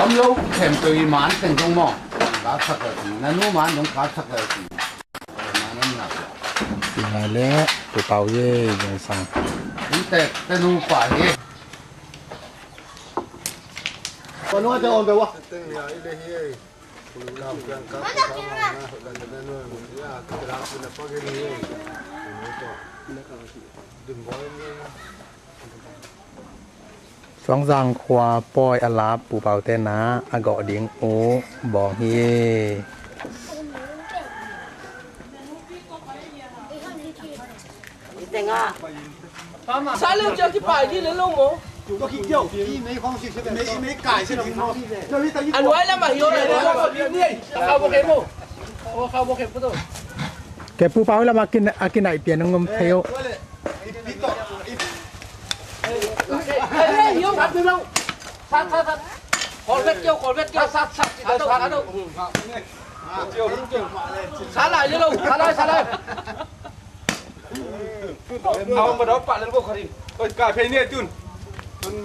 lâu thèm tùy mán từng trong mỏ cá sặc ở thì nó nuôi mán giống cá sặc ở thì nó nặng thì ngày lẽ tụi tàu dê rồi sang những tệ nuôi phải đi còn nuôi cho ổn được không Xoang giang khoa poi ala pu bảo tên ná à gọi điện ô bỏ hi Sao lên cho cái bài đi lên luôn mố? Anh nói là mà hiểu này nó không biết đi. Không có cái mố. Không có cái mố đâu. แกปูเป้าแล้วมากินกินไหนเปลี่ยนงมเทว Ê, hiểu thật được không? Sát. Còn vết kêu, sát. Sát đâu? Sát lại đi đâu? Sát lại. Ông mà đó bạn lên vô khỏi đi. Ôi cả phê nè chun.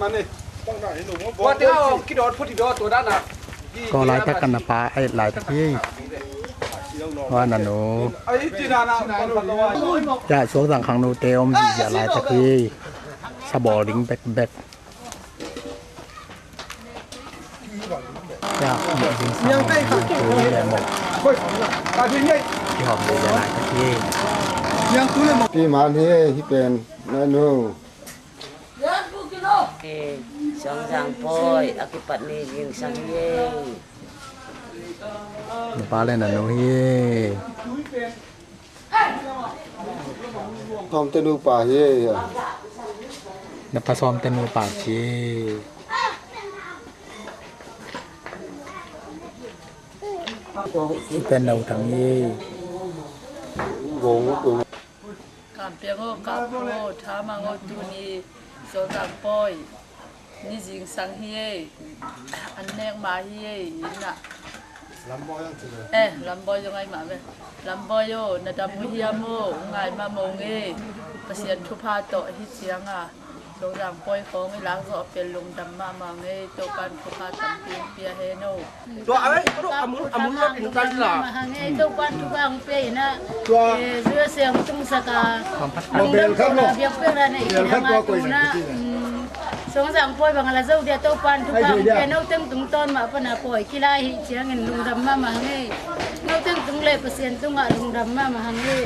มันนี่ต้องได้หนูว่า Qua tiếng nào cái đó phút thì đó tôi đã là ก็หลายตะกันนะปลาไอ้หลายตะกี้ว่านั่นหนู ไอ้จีน่านะคนพันละว่า จะช่วงสั่งขังหนูเตอมอย่าหลายตะกี้สะบอลิงแบกจะหมดดินสั่งตัวนี้แหละหมด cả phê nè ที่หอมเลยอย่าหลายตะกี้ พี่มาที่เป็นนั่นนู่น Sang sang poi akibat ni yung sang ye. ปลาเล่นน่ะหนูเฮ้ ทอมเตนูป่าเฮีย นับผสมเต็นปากชีเป็นเราทั้งยี่ งงกู Kampiango kapo thamango tuni sodang poi ni jing sang hie annek ma hie ina lamboy yo ngai ma me lamboy yo na dam hia mo ngai ma mo nge pasien thu pha to hi chianga sodang poi khong ngai lang zo pel lung dam ma nge to pan thu pha tam pia he no Đó ấy, có độ amun nó cũng tan là ma nge to pan thu bang pe na zua sem tung saka lung dam ko na biak pe ra nei na tu na song sang poi bang la zau dia to pan thu bang pe no teng tung ton ma pa na poi kilai hi chiang in lung dam ma nge no teng tung le pasien tung a lung dam ma nge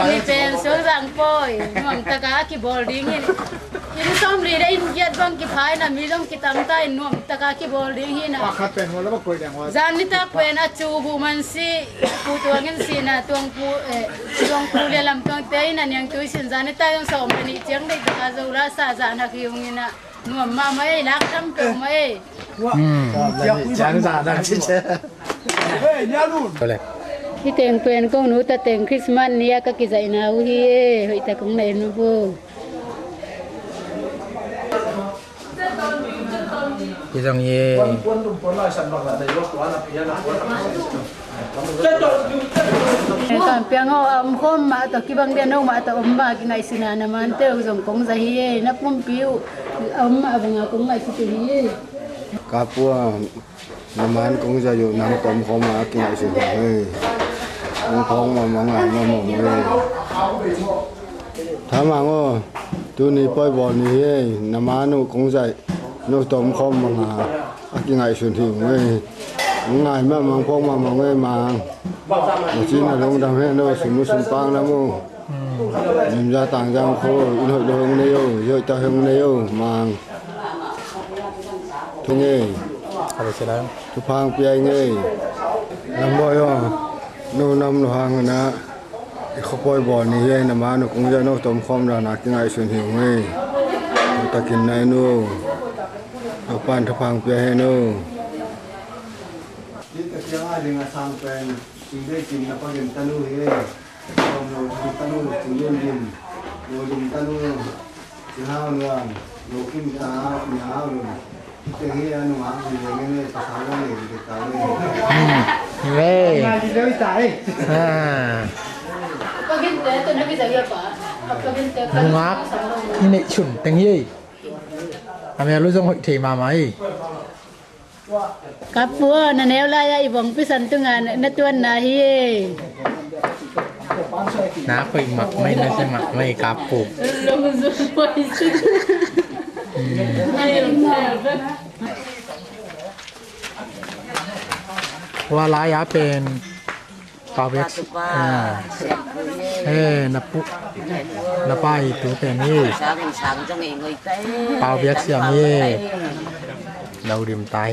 ni pen song sang poi nuam ta ka ki bol ding in som ri dai in yat bang ki phai na mi long ki tam ta in nuam ta ka ki bol ding hi na คัดเป็นหัวแล้วก็กล้วยแดงว่า zan ni ta pen a chu bu man si pu tuangin si na tuang pu le lam tuang te na nyang tu sin zan ni ta yong som ni chiang dai ta ka zo la sa za na ki yong ina nuam ma mai lak tam tu mai จังสาดังชิเช่ เฮ้ยเนี่ยนู่น ก็เลย ที่เต็งเป็นก็หนูตะเต็งคริสต์มาสเนี่ยก็กิจายนาวีเฮ้ยแต่คงไหนนูบู ยี่จังยี่ kan piango am khom ma to kibang dia no ma to umba ki ngai sina na man te zong kong za hi na pum piu am ma banga kong ngai ki hi กาปัวน้ำมันคงจะอยู่น้ำต้มเขามากินไอ้สิ่งนี้มันคงมามังอะไรมาหมองเลยถ้ามังว่าตัวนี้ปล่อยบ่อนี้น้ำมันคงจะนูต้มเขามากินไอ้สิ่งที่ไม่ง่ายมากมังคงมามังไม่มังจีนลงดำให้นูสมุนปังแล้วมั้งยิมจะต่างจังโคอินหอยดงเนียวเยอะจะหงเนียวมังทุกงี้ อะไรเสร็จแล้ว ทุกพังเปียงี้ลำบอยว่านู่นนำหนูหางนะเขาปล่อยบ่อนี่ยัยน้ำมันคงจะนู่ต้มข้อมรานักยังไงส่วนหิวงี้ตะกินในนู่ทุกปันทุกพังเปียให้นู่ยิ่งตะเกียงอะไรงาสามเป็นสิ่งได้กินแล้วก็ยินตะนู่เฮ้เราโดนตะนู่ถึงเย็นยินโดนตะนู่ถึงห้าวเนื้อโลกินตาหนาวเลย เฮ้ย ก็กินแต่ตัวนี้ก็จะเยอะกว่าก็กินแต่ ลุงอักนี่ในฉุนตังยี่อเมริการู้จักหอยเทมาไหม Kapua na neula ya ibang pisan tungan na tuan na hi. น้าคุยหมักไม่นะใช่หมักไม่ครับปู ว่าลายาเป็นเปาเว็กนับปุ๊นับไปตัวเป็นนี่เปาเว็กเสียงนี่เราดิมตาย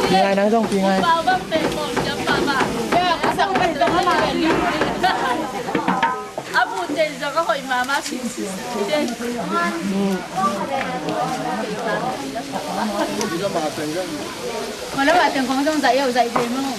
ปีไงนั่งจ้องปีไงAbu jadi jaga koi mama sih. Mana batang kong dong zai yau zai deh mau.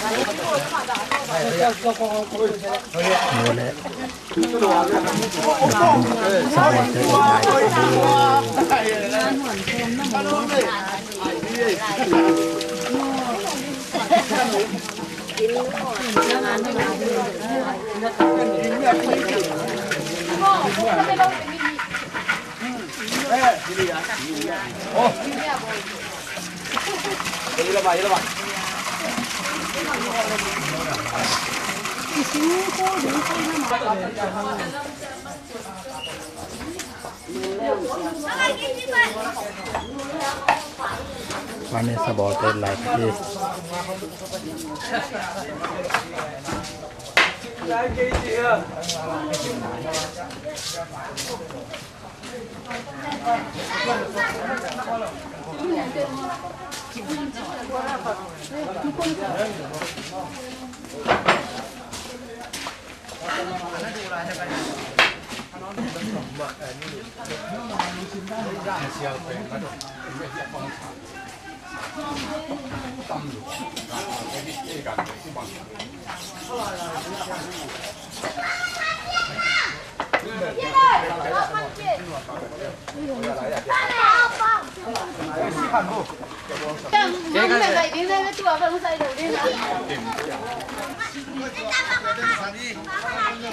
นี่แหละสบายใจวันนี้สบายใจหลายที่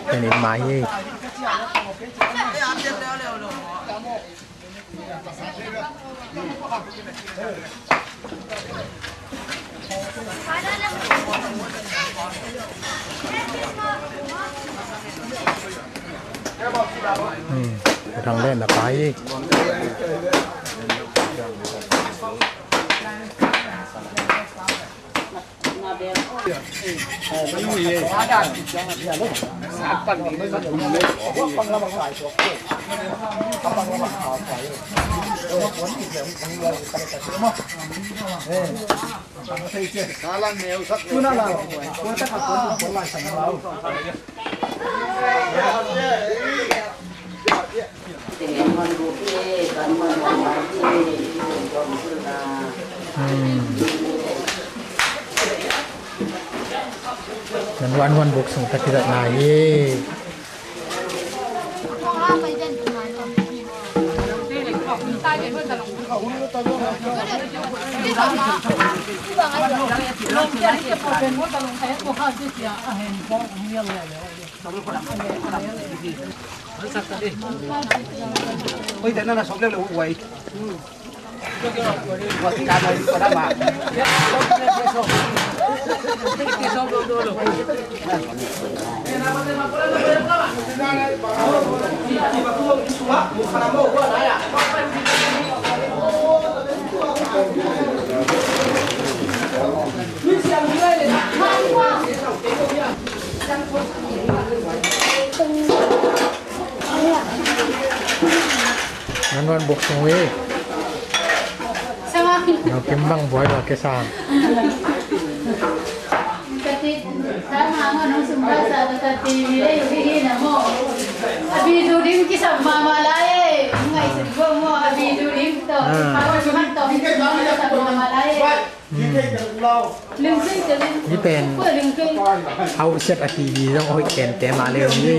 เป็นไม้ทางเล่นนะไปวันบุกส่งตะกี้นายเฮ้ยแต่นั่นน่ะสองเล่มเลยหวยว่าที่การอะไรก็ได้มานั้นวันบุกส่งเว้ยเราเก็บบังบ่อยเราเก็บสร้าง sama ano sumbasa tati mire yuhi na mo abi durim ki sa mamalaye ngai sibo mo abi durim to power man to sa mamalaye ling sing te ling นี่เป็นเอาเช็ดอาทีวีต้องเอาแกนแต่มาเร็วนี่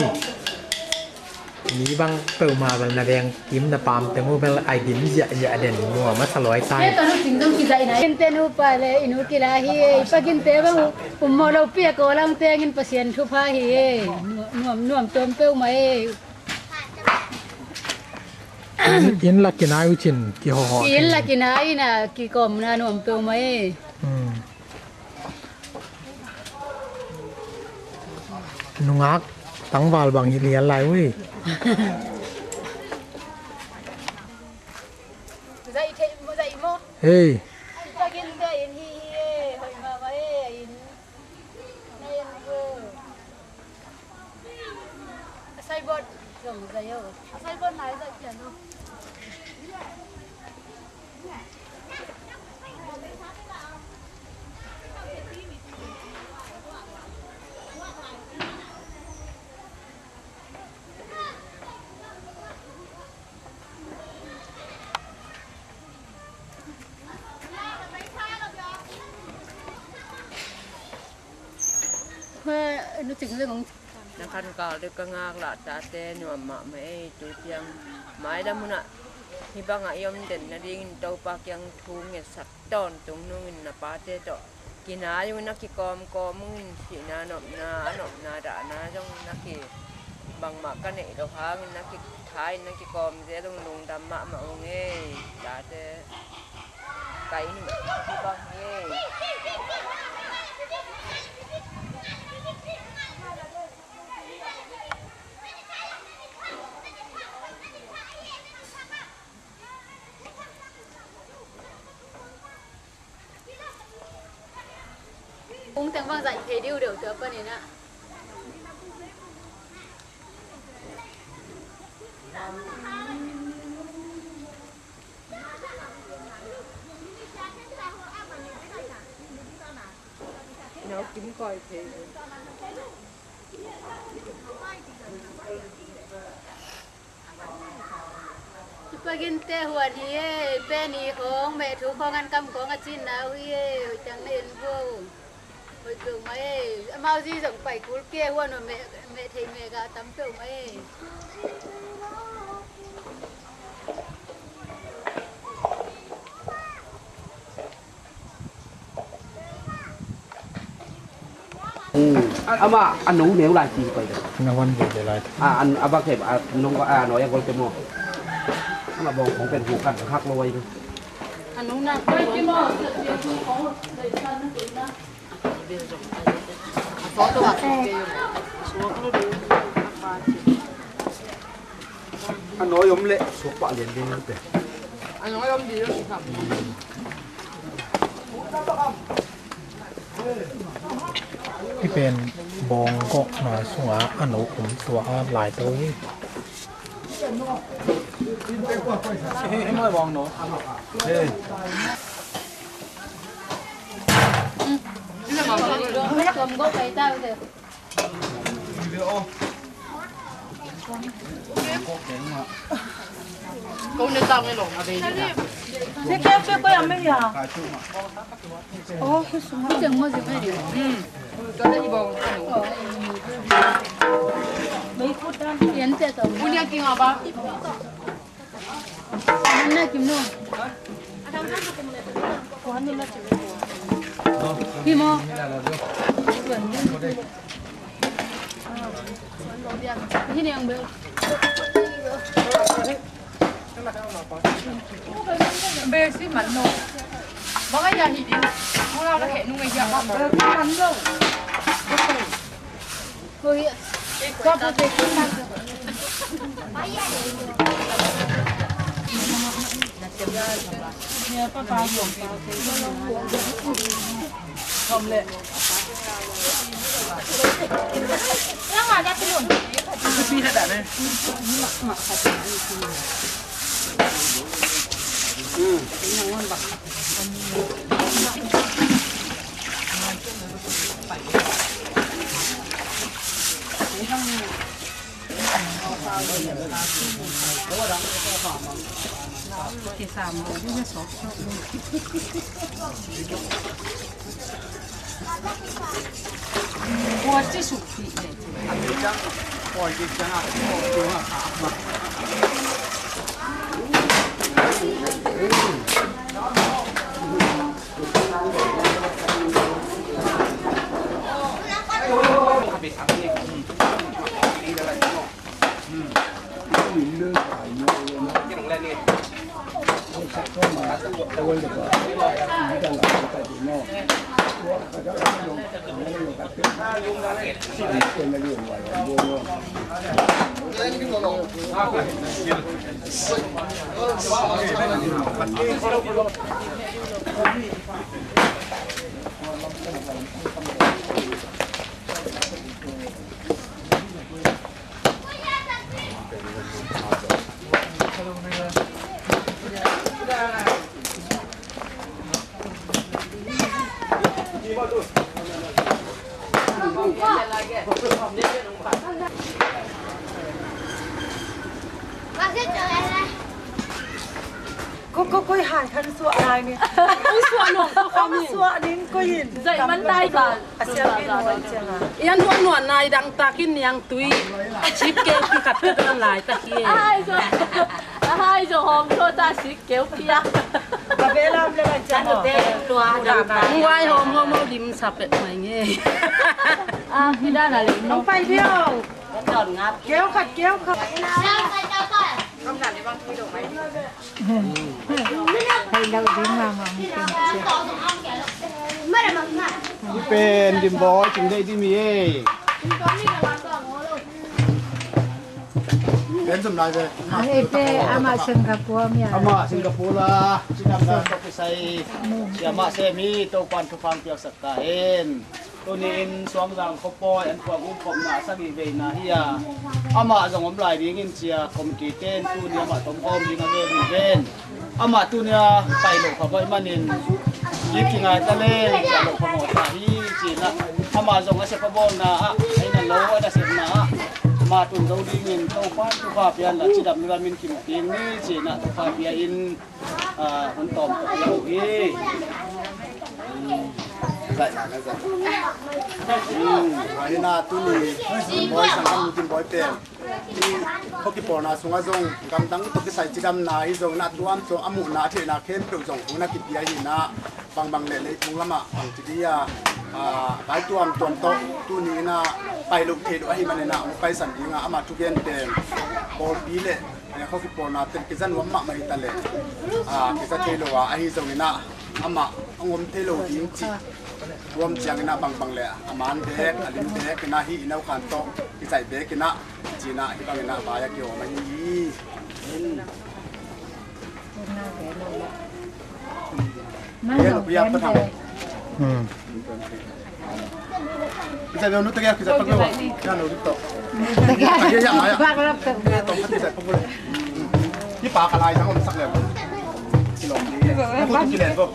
นี้บางเปิดมาเป็นระเบียงกิมนะปามแต่ว่าเป็นไอดิมเยอะเด่นนัวมาสลอยใต้ ตอนนั้นจริงต้องกินใจนะกินเตนูไปเลยอินุกิลาฮีปากินเตบ้างผมมอเราเปียกลังเตกินเปอร์เซ็นต์ทุพาฮีน่วมตัวเป้าไหม อินลักกินอายุชินกี่ห่อ กินละกินไอ้น่ะกี่กลมนะน่วมเป้าไหม นุงักตั้งวาลบางเรียนอะไรเว้ย เฮ้ยใส่บดส่งใส่เยอะใส่บดไหนใส่เขียนดูเพื่อนึกถึงเรื่องของ นักขันเก่าเด็กก็งากละตาเต้หนวมมาไม่จุดยังไม้ดำมุนะที่บางอยมเด่นนาดิ่งเต้าปากยังทุ่งเงสักตอนตรงนู้นนะป้าเต้ต่อกินอาอยู่นักกิกอมกอมึงสีนาหนบนาด่านาจ้องนักกิบางหมากกันเนี่ยเราพาเงินนักกิท้ายนักกิกอมเจ้ต้องลงดำมะมาองเอ้ตาเต้ไก่นี่ที่บางเอ้cũng tiếng vang dạy thế điêu đều tớ bên này nè nó kiếm coi thế Pagin te huan hi pe ni khong mẹ thu khong ăn cam khong chin nào hi chẳng nên vô hồi cường mấy mau gì giống phải cú kia huan rồi mẹ thầy mẹ gà tắm kiểu mấy ama anu nếu là gì vậy นวันเดือดอะไร an abak hẹp nông có nói con cái mò ama bông khôngเป็นหูกันหักลอย ăn uống nè quay cái mò thu khong đầy san nó cũng nè có đồ ạ xuống nó đi anh nói ốm lệ suốt bạ liền đi nữa anh nói ông gì đó chị Thẩm ที่เป็นบองก็หนาสัวอนุขุมสัวหลายตัว em ơi bong nó cầm gốc cái tao rồi câu nên tao nghe lỏng ở đây thế kéo kéo có làm mấy giờ ô cái chừng mua gì vậy đi cho đây bông mấy phút đó yến sẽ tổng muốn đi kinh à ba anh này kiếm luôn khi mà cái này ông biểu bê xí mặn nổ bác ấy nhà thì đi mua lao là hẹn nung ngày giờ bác bơ không mặn đâu cô hiện có bao giờ cũng ăn được nhà papa dùng không lệ nó mà ra cái luồng phi thật đã đây thì xàm rồi nó sốt qua สิสุขีเนี่ย ปล่อยกิจนะตัวขามาก็หายคันสัวอะไรเนี่ยสัวหนองเขาสัวดิ้งก็ยินใจมันได้จ้ะเสียงกินหน่อยจ้ะยันหัวหนวดนายดังตากินยังตุยชิปเกลที่ขัดเพื่อกันหลายตะเคียนให้จะหอมโชว์ตาชิปเกลพี่อะกระเบลำเลยจ้ะเด็กตัวดำวายหอมดิมสับเป็ดไหมเงี้ยพี่ด้านอะไรน้องไปเที่ยวจอดงับเกลขัดเกลขัดคำถามในบางทีถูกไหมให้เราดิ้งมาเป็นดิมบอยจึงได้ที่มีเป็นสำนักเลยอามาสิงคโปร์เนี่ย อามาสิงคโปร์ละที่ทำได้ต้องไปใส่เสียมาเซมีตัวควันทุกความเกี่ยวสักการเอ็นตัวนี้อินสวมรังขปอยอันกว่าอุ้มผมหนาสักอีเวนาเฮียอามาจงอมลายดิ้งอินเชียคอมกีเต้นตัวนี้มาต้มอมดิ้งเวนเวนอามาตัวนี้ไปหลบขบอยมันอินยิบที่งานทะเลจะหลบขโมยตาฮีจีนะอามาจงอาเซปบอลนะไอ้นั่นโลไอ้นั่นเสพนะมาตุนเราดิ้งอินตัวควันทุกความเปลี่ยนละจีดับมีการมินขิมกินนี่จีนะทุกความเปลี่ยนอินคนตอมตัวเราฮีใช่นะใช่อันนี้นะตุนีบอยสังกัดมุติบอยเต็มที่เขาคิดปอนาสุงาจงกำตั้งตุกใส่จีดำนาฮิจงนัดรวมจงอามุนาเทนาเข้มเปรี้ยวจงหูนักกิจยาหินะบางเล่เลยมุงละมะบางจียาไปตัวมตัวโตตุนีนะไปลูกเทดูให้มันนะไปสันยิงอามาทุกเย็นเต็มบอลบีเล่เนี่ยเขาคิดปอนาเต็มกิจวัตรมะมาฮิตาเล่กิจเทโลวะฮิจงนะอามาองมเทโลดิ้งจีรวมเชียงนะบางเลยอามันเด็กอลิมเด็กนะฮีอินเอาขันโตที่ใส่เด็กนะจีน่าที่บางนะบายเกี่ยวมันยี่เดี๋ยวพี่อาปทำพี่ใส่เบลนุตเกียร์พี่ใส่ปักเบลย่านุติโตเกียร์ย่ามาย่าตรงที่ใส่ปักเบลที่ปากอะไรทั้งหมดสักเลยกิโลนี้พูดกินเลยปุ๊บ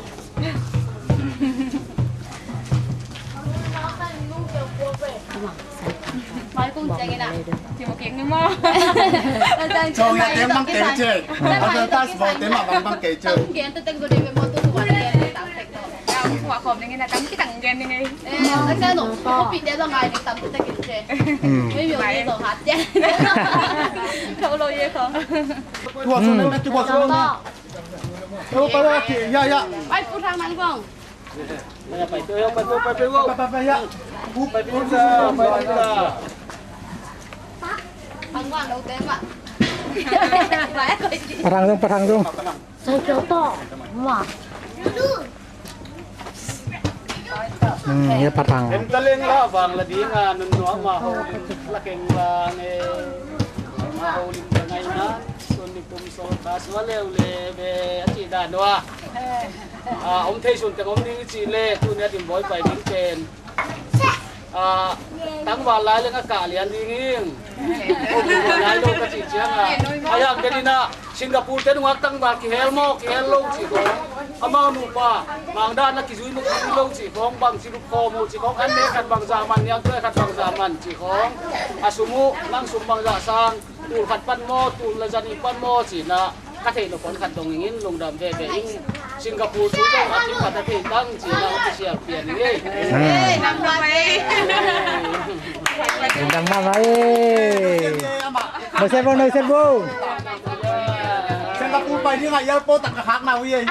nói cũng chơi cái nào chỉ một kiện nhưng mà cho nghe tiếng băng kể chơi ở đây ta sẽ tiếng mà băng kể chơi kiện tôi tên của đi về một tôi của đi tạm thạch rồi hòa khom như này tắm cái tặng gen như này anh cái nổ có bị đeo ra ngoài thì tắm tôi tên kiện chơi mấy biểu như đồ hạt chứ thâu lôi vậy không thua xuống đây thua xuống đâuไปเลยย่าย่า ไปพูดทางนั้นก่อน ไปเจอไปย่าพูดไปพูดจ้าไปจ้า ทางก่อนเราเต็มอ่ะ ประทังตรง ใส่เกี๊ยวต่อหวาน เนี่ยประทัง เป็นตะเล็งละวางละดีงานนุ่นหัวมาเฮาละเก่งวางมาเฮาลิมไงนะส่วนนี้ผมโซนตาสวะเลวเลเบอจีดานว่าอมเทชุนแต่อมนี่จีเล่ตัวเนี้ยดิมบอยไปดิ้งเป็นตั้งวันไล่เรื่องอากาศเรียนดิ้งอิงไล่โลกกระจิเชียงพยายามเดนินะสิงคโปร์เต้นวัดตั้งบากิเฮลโมกิเฮลโลจีของอามานูปาบางด้านนักกิจุยนุกิโลจีของบางสิลุโคมูจีของอันเนขัดบางจามันยังด้วยขัดบางจามันจีของอาสุมุนั่งสุมบางจาซังตูขัดปั้นโมตูละจันอีปั้นโมจีนะกระเทยนคนขัดตรงนี้ลงดำเบอิงสิงคโปร์ชูจ้องอาทิตย์ขัดที่ตั้งจีนะที่เชียร์เปลี่ยนนี่ นำไป ดังมากเลยมาเซฟบงเลยเซฟบง Singapore bay đi ngay airport tặng khác nào vậy?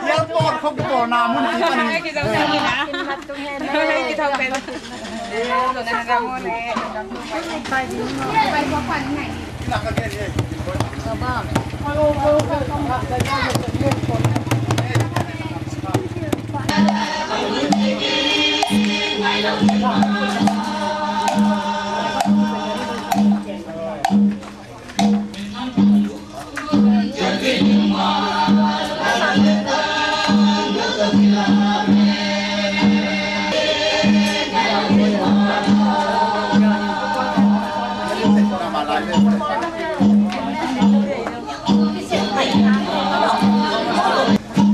Airport không có nào muốn chỉ cần. Cái dòng này gì nè? Cái thông bên. Rồi này ra mua này. Bay đi. Bay qua phần này. Là cái gì?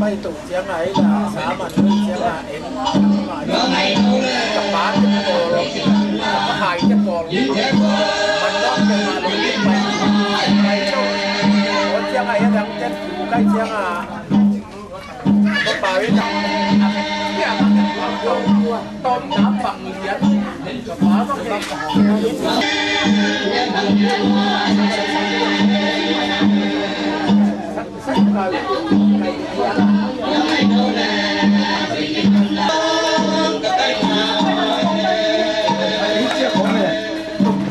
bay tụ tiếng ấy là xã mà nuôi tiếng là em tập bán cái bò có hai cái bò mình đó nhưng mà lấy bay châu có tiếng ấy đang chân cái tiếng có bà ấy tôm đá bằng miếng tập bán có cái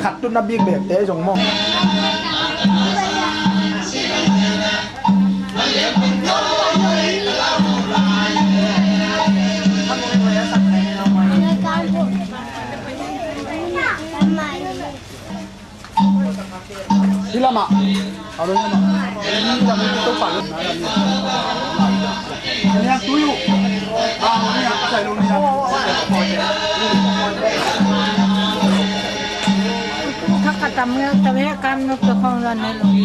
khát tôi nó biết bể tế giống mong đi làm ạ, ở đây làm ạ, đi làm tôi phải luôn, cái này túi luôn, cái nàyใส่luôn đi ạ,ถ้ากระทำเนี่ยจะไม่การนกตะคองรันเลยหรอพ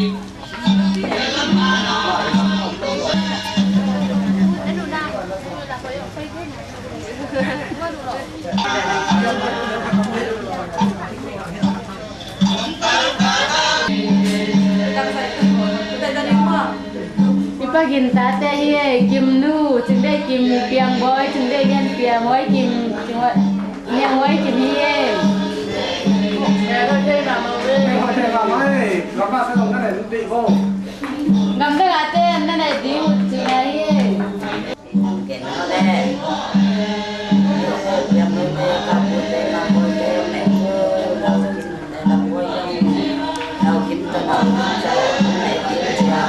ี่ป้ากินตาเต้เย่กิมนูจึงได้กิมเปียงบอยจึงได้เงี้ยเปียงบอยกิมจึงว่าเนี่ยบอยกิมเย่เราเท่แบบเราเลยเราก็ใส่ลงนั่นแหละดีโก้ งำได้อาเต้นั่นแหละดีอุจจาระเย่เก่งแล้วแหละยังไม่ได้กับบุญได้มาบุญได้แม่เรากินได้เราบุญเรากินแต่เราใจไม่กินชา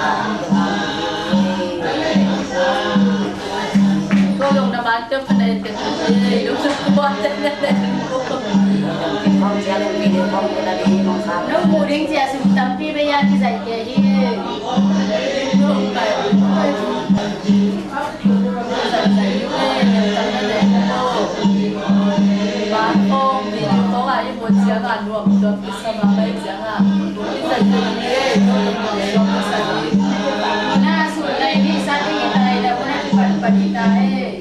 ก็ลงน้ำมันเติมคะแนนกันเลยรู้สึกว่าจะได้nó mù đến giờ sụp tắm pi bây giờ thì dạy kể đi bà con thì có ai một chiếc ăn được được sao mà bây giờ à dạy kể đi na sụp này đi sát đi này là muốn đi bật bật đi này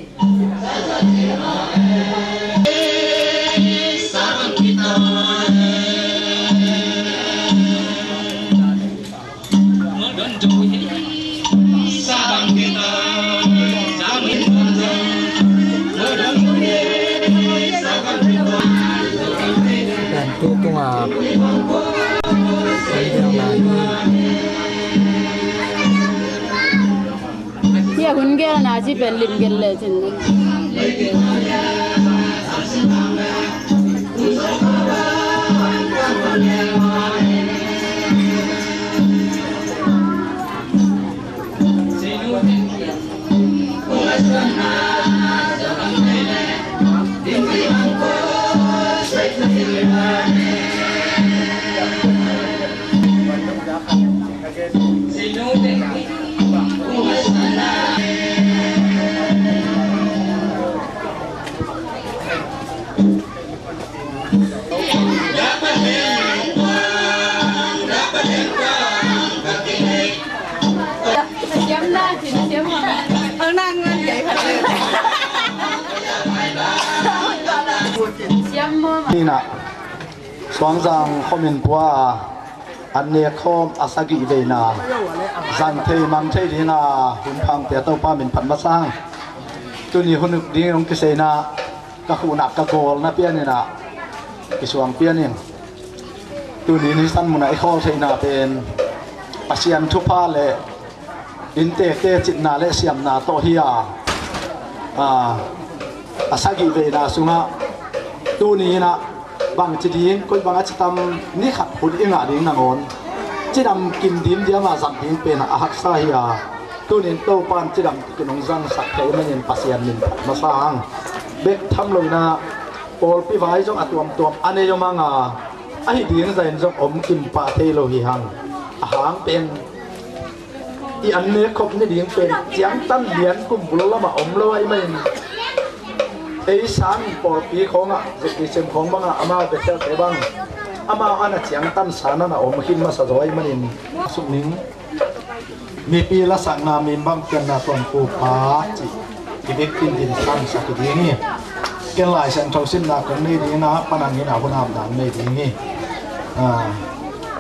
tu tung à ya hun ge na ji ben lim ge le chinนี่นะสวงจังคอมเมนต์ว่าอันเนี้ยคอมอาสกิเวนาจังเทมังเทดีนาหุ่นพังเปียโตป้าเป็นพันมาสร้างตัวนี้คนนึกดีน้องกิเซนาก็หูหนักกะโกลนะเปียนี่นะ กิสวงเปียนเองตัวนี้นี่สั้นมุนไอข้อเทนาเป็นอาเซียนทุพาเลอินเตเตจิตนาเลเซียมนาโตฮิยาอาศัยเวนาสุงะตัวนี้นะบางจีดีก็บางจิตามนี่ขัดหุ่นเองอะดิ้งนางอนจิดำกินดิ้มเดียมาสังดิ้งเป็นอาหักซาฮิยาตัวนี้โตปานจิดำกินองจังสักเทมันยังปัสยันมินมาสร้างเบ็ดทำลงนะโอลปีไว้จงอัตวมตัวอันนี้จงมังไอ้ดิ้งใจจงอมกินปาเทโลหิหังอาหารเป็นอีอันนี้ครบนี่ดิ้งเป็นเจียงตั้นเหรียญกุ่มบุลละมาอมเลยไม่ไอ้สามปอปีของจะกินเส้นของบ้างอามาเป็นเจ้าแต่บ้างอามาอันนั้นเจียงตั้นสารนั่นอมกินมาสะดอยมันสุกนิ่งมีปีละสังนามีบางเกินนาตวนปูปาจิที่เด็กกินดินซ้ำสักทีนี่เกี่ยหลายเส้นทองสิ้นนาคนนี้ดีนะปนังนี้นะคนอาบน้ำไม่ดีนี่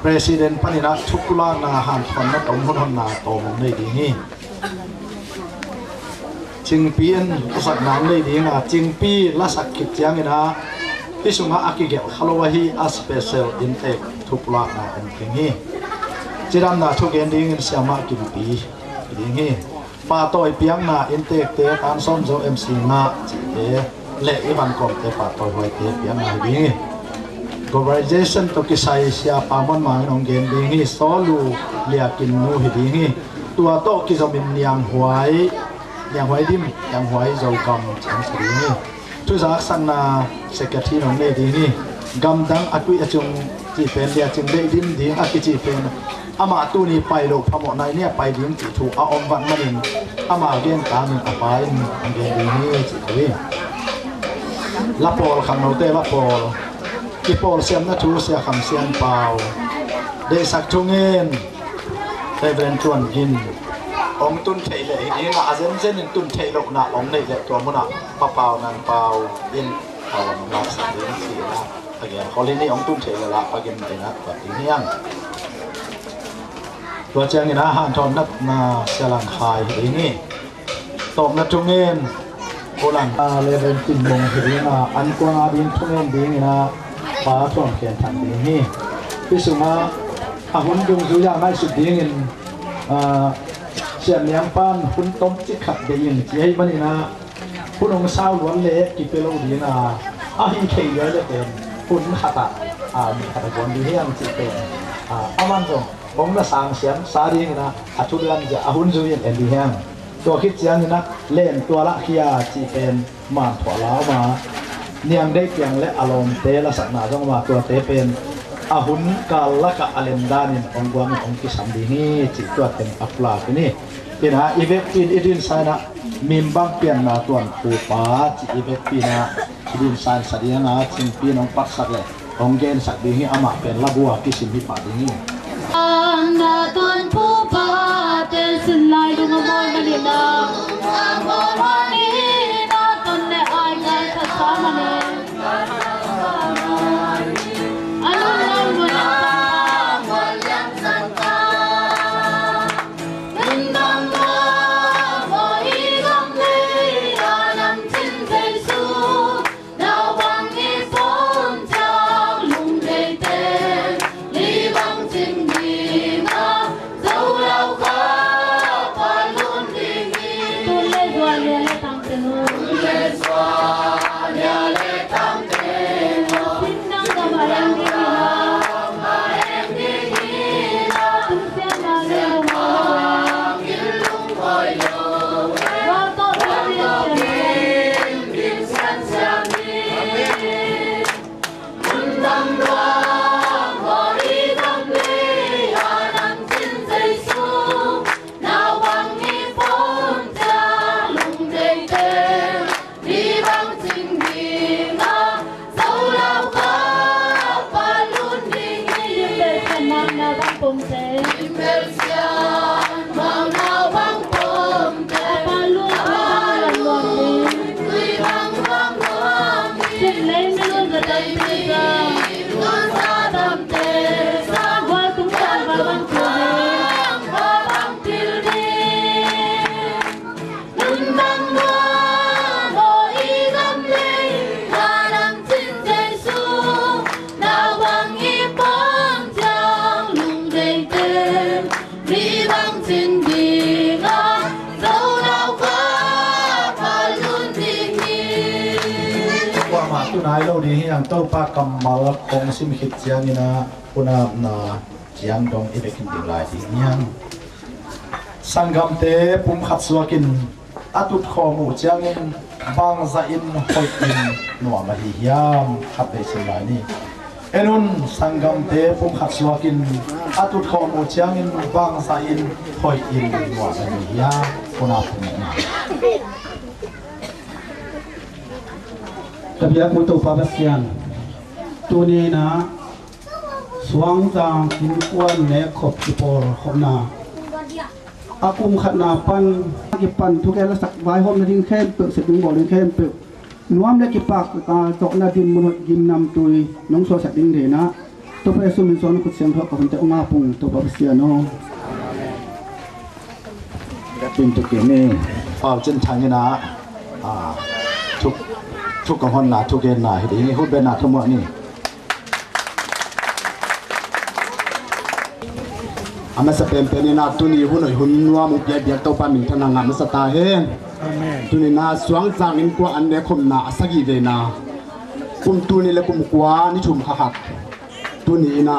Presiden panina chukula na han thon na tom hon na tom nei di ni chingpian asak nam nei di nga chingpi la sak khit chiang ina tisunga akige khalowa hi a special intake thupla na an kingi chiram na thugen ding in siama kimpi dingi pa toy piang na intake te tan som zo mc na chi te le iban kom te pa toy hoi te piang na dingi globalization to kisai sia pamon mang nong gen ding hi solu liakin nu hi ding hi tua to ki zomin niang huai dim yang huai zo kam chang sri ni tu za sang na secretary nong ne ding hi gam dang atui achung chi pen lia ching de dim ding aki chi pen ama tu ni pai lo phamo nai ne pai ding chi thu a om van manin ama gen ta min apai ang gen ding hi chi thei la pol kham no te la pol ki pol siam na thu sia kham sian pau de sak thungen te bren chuan gin ong tun thei le hi nga azen zen in tun thei lo na ong nei le to muna pa pau nan pau in pau na sa din si na again holini ong tun thei le la pa gin te na pa ti hiang to chang ina han thon nat na selang khai hi ni tom na thungen Pulang level tin mong hirina an ko nga din thungen ding ina pa thong ken thang ding hi pisuma ahun dung zu ya mai su ding in siam yang pan hun tom chi khat de yin chi hai manina punong sao luan le ki pelo dina a hi khei ya le ten hun khata mi khata gon di hiang chi ten aman jong bong na sang siam sa ding ina athulan ja ahun zu yin en di hiangตัวคิดเสียงนี่นะเล่นตัวละขี้ยาจีเป็นมาถั่วล้าวมาเนียงได้เพียงและอารมณ์เตละสักหนาต้องมาตัวเตเป็นอาหุนกาลละกะอเลนดานินองกวางองกิสัมดีนี่จีตัวเต็มอัปลาที่นี่เป็นหาอีเวกปีนอีดินไซนะมิมบังเปลี่ยนนาตัวปูป้าจีอีเวกปีนะอีดินไซสัตย์นะจิงปีนองปักสักเลยองเกนสักดีนี่อามาเป็นละบัวกิสิมิปาดีนี่นาตัวปูป้าเตสินไลดูมาบอยมาลีนาบอยมาลีนาตอนเนไอเกิดทัศน์มาเนอันนั้นวันนั้นวันยังสังกาเป็นดังว่าบอยกำลีอาลัมจินเทสูดาวบังอีฝนจากลุงเตเตลีบังจินดีมาเจ้าเราข้าLet's ma tu nai lo di hiang to pa kamal kong sim khit chiang ina puna na chiang dong ibekin ding lai di hiang sangam te pum khat suakin atut khomu chiang in bang za in hoi in nuwa ma hi hiam khat be sin lai ni enun sangam te pum khat suakin atut khomu chiang in bang za in hoi in nuwa ma hi hiam puna pum na Tabiat mutu pabasian tu ni na suang jang kin kuan ne khop kipor khopna akum khatna pan ki pan thu ke la sak vai hom na ding khem pe se dung bo ding khem pe nuam le ki pak ta tok na din mun gim nam tui nong so sak ding de na to pe su min son ku siam tho ko te onga pung to pabasian no đã tin tục kiến này vào chân thang như na thúc con hòn là thúc cái là thì hút bên là thông mọi này ama sa pempeni na tuni hunoi hunwa mu pia pia to pa min thana nga sa ta hen tuni na suang jang in kwa an ne khom na asagi ve na kum tuni le kum kwa ni thum kha khat tuni na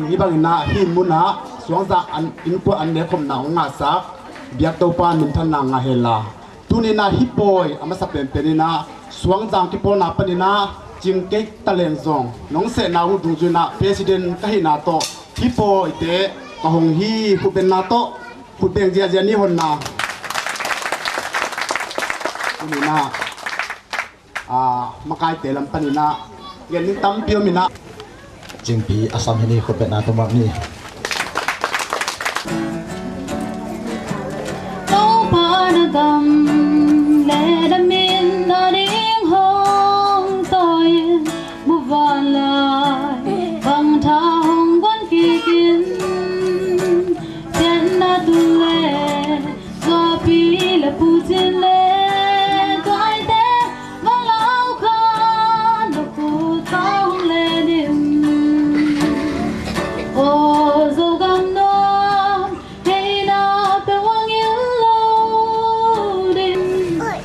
hibang na hin mu na suang jang an in kwa an ne khom na nga sa biak to pa min thana nga hela tuni na hipoi ama sa pempeni na suang jang ki pol na pani na jing ke talen zong nong se na hu dung ju na president ka hi na to hipoi te ka hong hi hu ben na to hu ben jia ni hon na ni na makai te lam pani na gen ni tam pio mi na jing pi asam ni hu ben na to mak ni to pa na gam le da min na ding hong toi bu va lai bang tha hong quan ki kin na du le so pi le pu chin le toi te ma lao khan do pu tong le dim o zo gam no hey na pe wang yin lo din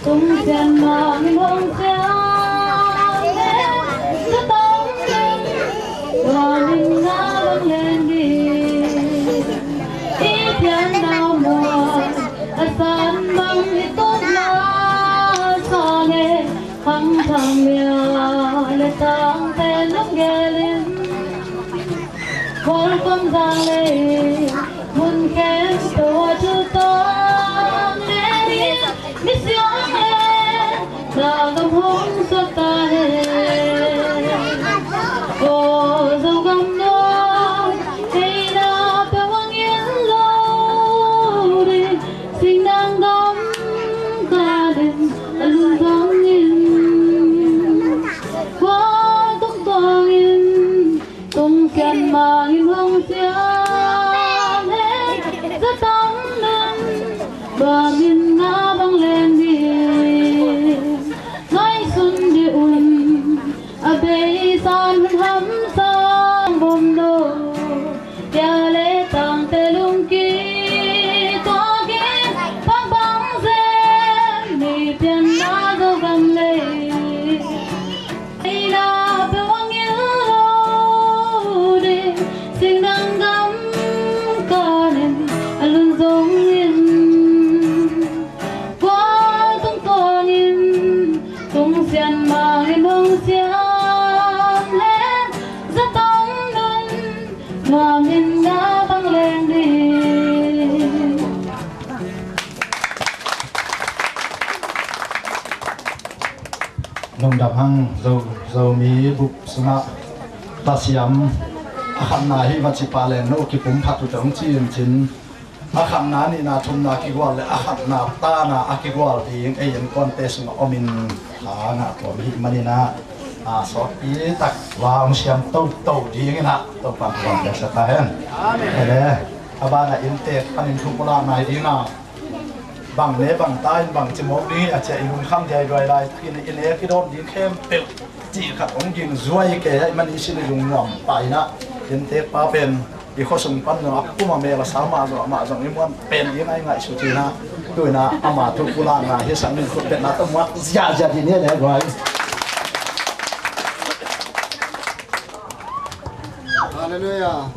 tung chen ma min hong cha le sa tong dim wa min na long len di thiên đau mùa san băng tốt na sa nghe khăng thang mía lệ tang tên lúc ghé lên khol com giang lệ mun khen tua chu tang lệ mi xiong lệ na gam hong sa ta he o dâu gam no hey na pe wang yin lo sinh đang đóng gia đình luôn vắng yên qua tóc toang yên tung kèn mang in hông xiang hết rất tắm nâng và miền nga băng lên đi ngay xuân địa un bê san hắm sang bom đô kia lê tang tê lung ki tiền na do gam le ai na pe wang yu lo de sing dang gam ka nen alun zong yin qua tung con yin tung xian ma yin hong xiang lên ra tông nun mà min na băng lên đi nông đạp hăng dầu mì bục suna ta siam kham na hi vật pa len no ki pum phat tu tong chin chin kham na ni na thum na ki gwal le kham na ta na ki gwal ti ei yan kon te sung omin ha na ko hi mani na so pi tak wa ong siam to di ngi na to pa kon te sa ta hen ele abana inte panin thum pola nai di na bằng nế bằng tay bằng chim ốc đi chạy luôn khăm chạy rồi lại khi này nế cái đòn đi khem bèo chỉ khát ông dừng duy cái mình đi xin dùng ngỏm bài na đến thế ba bên đi khó sống pan nó cũng mà mẹ là sao mà rằng em muốn bên đi ngay ngại số tiền na tôi na ama thu pula na hết sáng mình không bên na tâm quá giả thì nế đấy rồi Haleluya.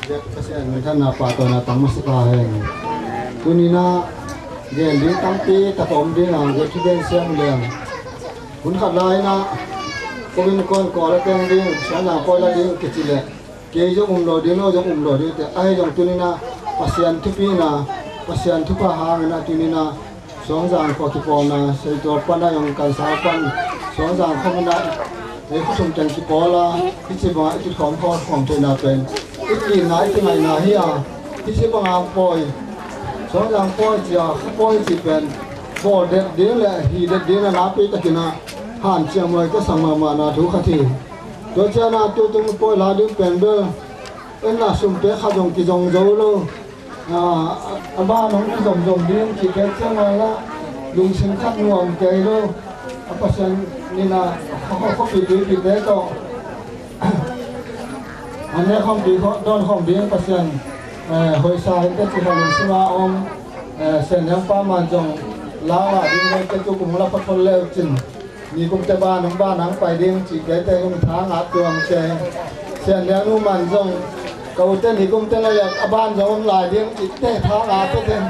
Dia kasihan kan apa to na tamu sekahen. Kunina gen di tampi ta om di na ge kiden siang leng. Kun khat lai na koin kon ko la teng di sa na ko la di ke chile. Ke jo lo di no jo lo di te ai jong tunina pasian thupi na pasian thupa hang na tunina song jang ko ki po na sei to pa na yong kan sa pan song jang khom na để có sung chân chỉ bỏ là cái gì mà cái không trên nào trên cái gì nãy cái ngày nào hi cái gì mà ăn bồi số rằng bồi chỉ bên bồi để là hi để là nạp cái cái nào hàn chiang mới cái sang mà na thu khát thì rồi cho na tôi bồi là được bên đó em là sung bé khát dòng cái dòng dấu luôn ba nó cái dòng đi chỉ cái chiang mà là dùng sinh khát nguồn cái luôn apa sen ni naเขาปีเด็กก็อันนี้เขาปีเขาโดนเขาปีปัสยันหอยสายก็ที่เขาลงสมาอมเส้นยังป้ามันจงลาวดิ้งเลยก็จุกุมละพัดเลี้ยวจินนี่กุมจะบ้านน้องบ้านนังไปดิ้งจีเกตกุมทางอาตัวมเชงเส้นยังนุ่มมันจงเขาเต้นนี่กุมเต้นอะไรอย่างบ้านจงหลายดิ้งจีเตะทางอาตัวเต้น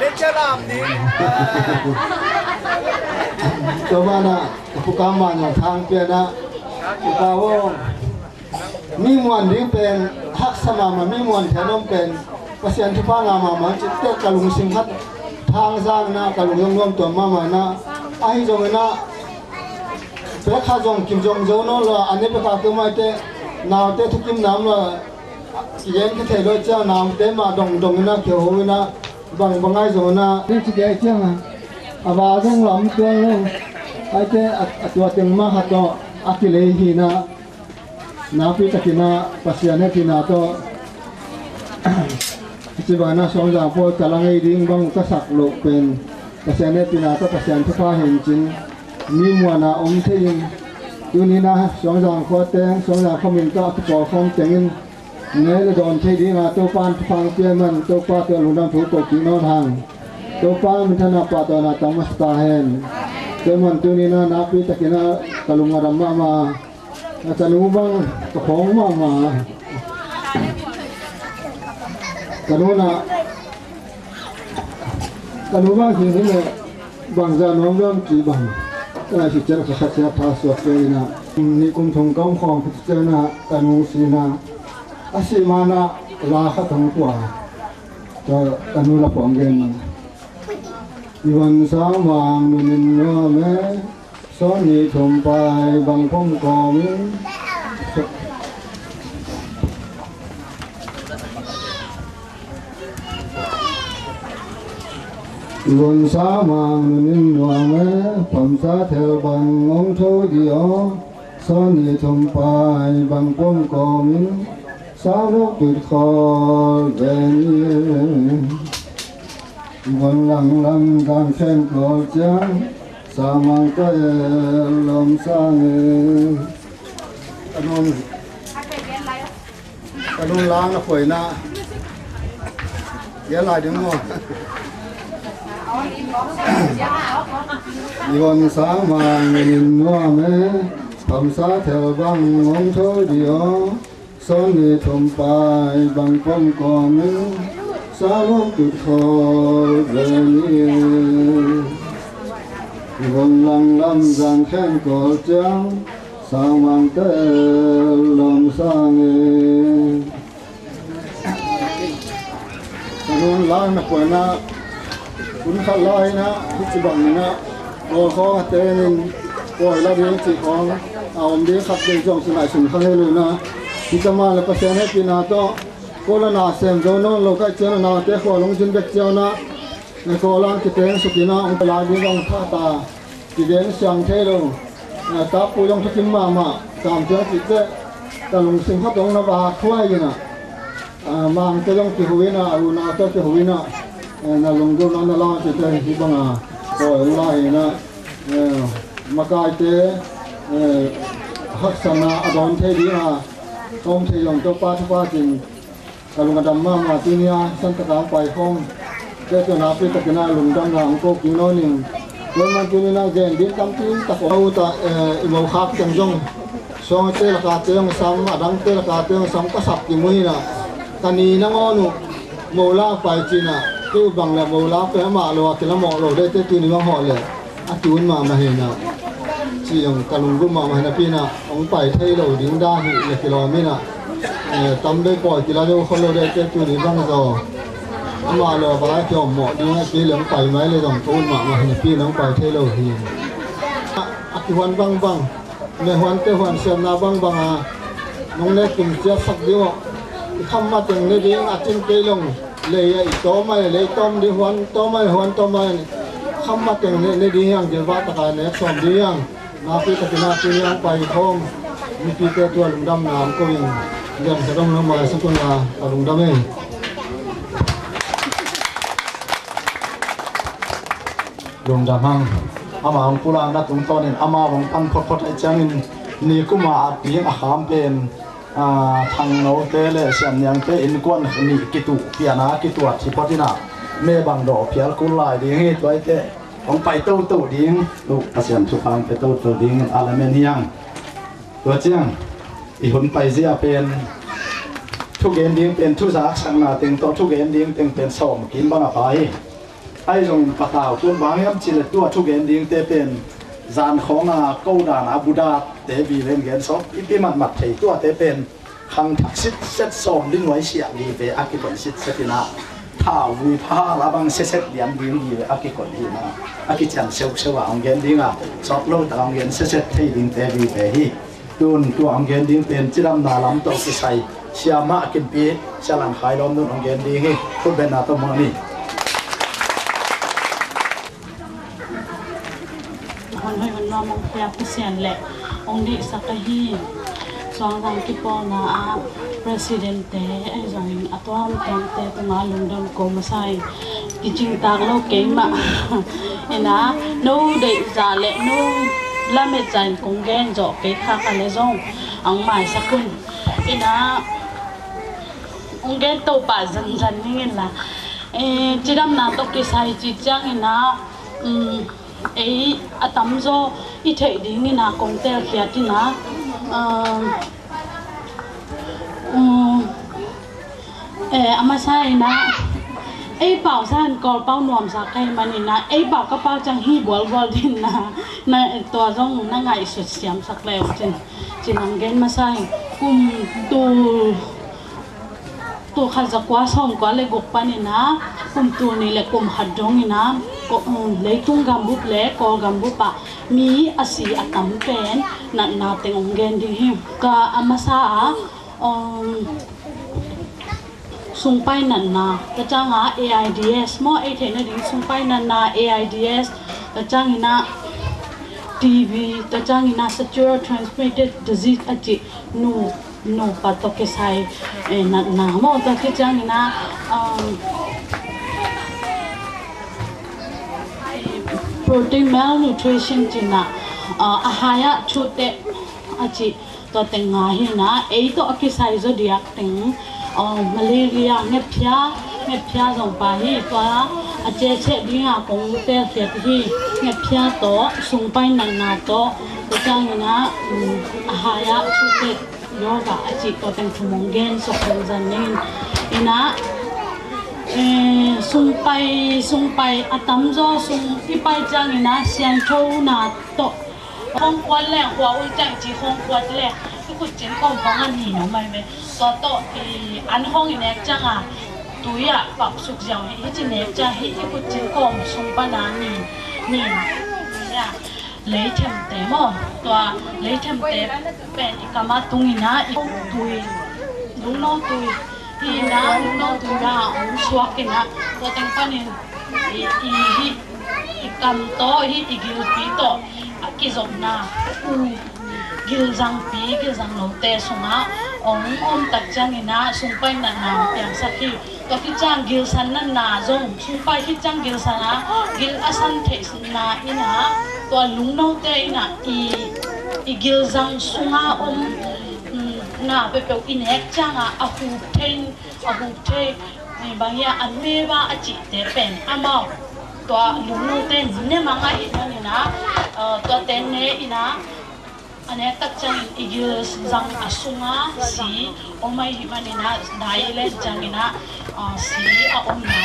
Lecaram ni. Coba nak pukaman yang thang pena pukawo mi muan ding pen hak sama ma mi muan thanom pen pasian thu pa nga ma chitte kalung singhat thang jang na kalung yong yom to ma na ai jong na pe kha jong kim jong jo no la ane pe ka ke mai te naw te thu kim nam la yen ke the lo cha naw te ma dong na ke ho na bằng ai rồi na đi chỉ cái chứ à và trong lắm tôi luôn ai thế tua tiếng mà hạt đó aki lấy hi na pi ta kina pasiane kina to chỉ bảo na song giang po talang ai ding bang ka sak lo pen pasiane kina to pasian thu pa hin chin mi mua na thế in tu ni na song giang ko teng song giang ko min ka ko khom tengin nếu là đòn thế đi mà tôi pan phang kia mình tôi qua tôi luôn đang phụ thuộc kỹ năng hàng tôi pan mình thằng nào pa tôi là tamas ta hen tôi mình tôi ni na napi ta kina kalung adam mà kalung bang khong mà kalung bang thì thế này bằng ra nó bang chỉ bằng cái chỉ chơi cái sát thà suốt cái na ni cũng thông công khom cái chơi na kalung si na asimana la khatang kwa to anu la ponggen iwan samang nunin no me soni thum pai bang phong kom iwan samang nunin no me pham sa theo bang ngong tho dio soni thum pai bang phong kom sao lúc tuyệt khó về vần lặng lặng càng khen cổ trắng sao mang cái lòng xa người anh lang nó khỏe na ghé lại đúng không vần sáng mà nhìn hoa mẹ thầm xa theo băng ngóng thôi điều son ni thom pai bang pom kom sa lo tu kho ve ni vong lang lam giang khen ko chang sa mang te lom sang non lang na ko na kun kha lai na chi bang na ko kho te nin ko la bi chi khong aom bi khap de jong chi mai sun kha he lu na kita malah pasien happy na to kola na sem jo no lo ka chen na te ko long jin bek cheo na na ko lang ki ten su kina ong la bi long tha ta ki den sang the lo na ta pu yong thukim ma sam jo chi te ta long sim kha dong na ba khwai na mang te yong ki huina u na to ki huina na long do na la chi te hi banga ko la hi na ma kai te hak sana adon the di na không thì lòng cho pa jin kalung adam ma tinia san ta kang pai khong cái chỗ nào phải tất cả lùng đâm nào có kỹ nói liền với mà cái này gen đến tâm tin ta có ta màu khác chẳng giống so tê là cả tê ông sam mà đang tê là cả tê ông sam có sập thì mới là cái này nó ngon màu lá phải chi nè cái bằng là màu lá phải mà lo thì nó mỏ rồi đây tê tu ni mang họ lệ tuôn mà hình nè chỉ ông cả lùng cũng mà hình pin nè ông phải thay đầu đỉnh đa thì là cái lò mới nè tâm đây bỏ thì là đâu không lo đây tê tu ni mang rồi mà lo phải cho mỏ đi cái lượng phải mấyเลยdòng tuôn mà hình pin ông phải thay đầu thì hoàn băng băng mẹ hoàn tới hoàn xem na băng băng à nông nét cùng chia sắc điệu thăm mặt từng nơi đi trên cây lồng lấy to mày lấy tôm đi hoàn to mày thăm mặt từng nơi đi hàng giờ vắt cả nét xóm đi hàng na phi tất cả phi hàng bay không mi phi cái tua lùng đâm làm có mình gần cái đông nó mà sắp con là lùng đâm ấy lùng đâm hang ama ang pulang na tung tonin ama wang pan khot ai changin ni kuma piang a kham pen thang no te le siam yang te in kon ni kitu piana kitu chi potina me bang do phial kun lai ding hi toi te ong pai tu ding lu asian chu phang pe tu ding alamen hiang to chiang i hun pai zia pen thu gen ding pen thu zak sang na teng to thu gen ding teng pen som kin bang a pai ai dùng bát tàu tuôn báng em chỉ là tua thu gen điên tê pen dàn khóng câu đàn Buddha tê vì lên gen shop ít mặt thấy tua tê pen hàng thắc xít xét xóm đến ngoài xiang đi về aki còn xít xét na thảo vui pha là bằng xét điểm điên đi về aki còn đi na aki chẳng sâu ông gen điên shop lâu ta ông gen xét thấy điên tê vì về hi tuôn tua ông gen điên pen chỉ làm na làm tàu cái sai xiam mà kinh pi xiam làm khai lom luôn ông gen điên hi không bên nào tao mua điคนให้มันนอมองเปียกเสียนแหละองดิสักฮีสองทางกิปอนาpresidente ไอ้จังอัตวามเต็มเตตงาลุงดำโกมาใส่กิจิงตากเราเก่งมาเอ็นะนู้เด็กจ่าเละนู้ละเม็ดใจกงแกนเจาะเก๋ข้ากันเลยจงอังหมายสักคนเอ็นะองแกนโตป่าจันนี่ไงล่ะจีดำนาตกกิใส่จีจังเอ็นะấy tắm do ít thấy đi như nào công ty kia thì na ama sai na ấy bảo san còn bao nuông sa cái mà ni na ấy bảo các bao chẳng hi bol đi na to rong na ngày sụt xiêm sắc leo trên nằm gen mà sai cùng tu khăn giặc quá xong quá lấy gục pan ni na cùng tu ni lấy cùng hạt dong ni na lấy tung gam bút lấy co gam bút pa mi asi atam pen na teng ong gen di him ka amasa sung pai na ta chang AIDS mo ai the na ding sung pai na AIDS ta chang ina TB ta chang ina sexual transmitted disease achi no pato ke sai na mo ta ke chang ina protein malnutrition china ahaya chute achi to tenga hi na ei to akisai zo diak teng malaria ngepya jong pa hi to ache che dinga kong te set hi ngepya to sungpai na to chang na ahaya chute yoga achi to teng thumong gen so khong jan nin ina sung pai atam zo sung ipai chang ina sian tho na to hong kwan le hua ul chang chi hong kwan le ku chen kom bang an hi no mai me to an hong ine chang a tuya pak suk jaw hi chi ne cha hi ku chen kom sung pa na ni ya lấy thêm té mo to lấy thêm té pen ikama tung ina tui đúng no tui thì na no tu na ông suak ke na to teng panin i kam to hi igil pi to ki zom na gil jang no te sunga ông tak chang ina sung pai na piang sakhi to ki chang gil san na zong sung pai ki chang gil sana gil asan the na ina to lung no te ina i gil jang sunga na pe pe inek changa a hu the นี่บางอย่างอันเมว่าอจิเตเป็นอามาตัวลุงนุ่งเต้นเนี่ยมังไงนี่นะตัวเต้นเนี่ยนะอันนี้ตักจังอีกจังอาสุงาสีโอไม่มันนี่นะได้เลยจังนี่นะสีอาอมนา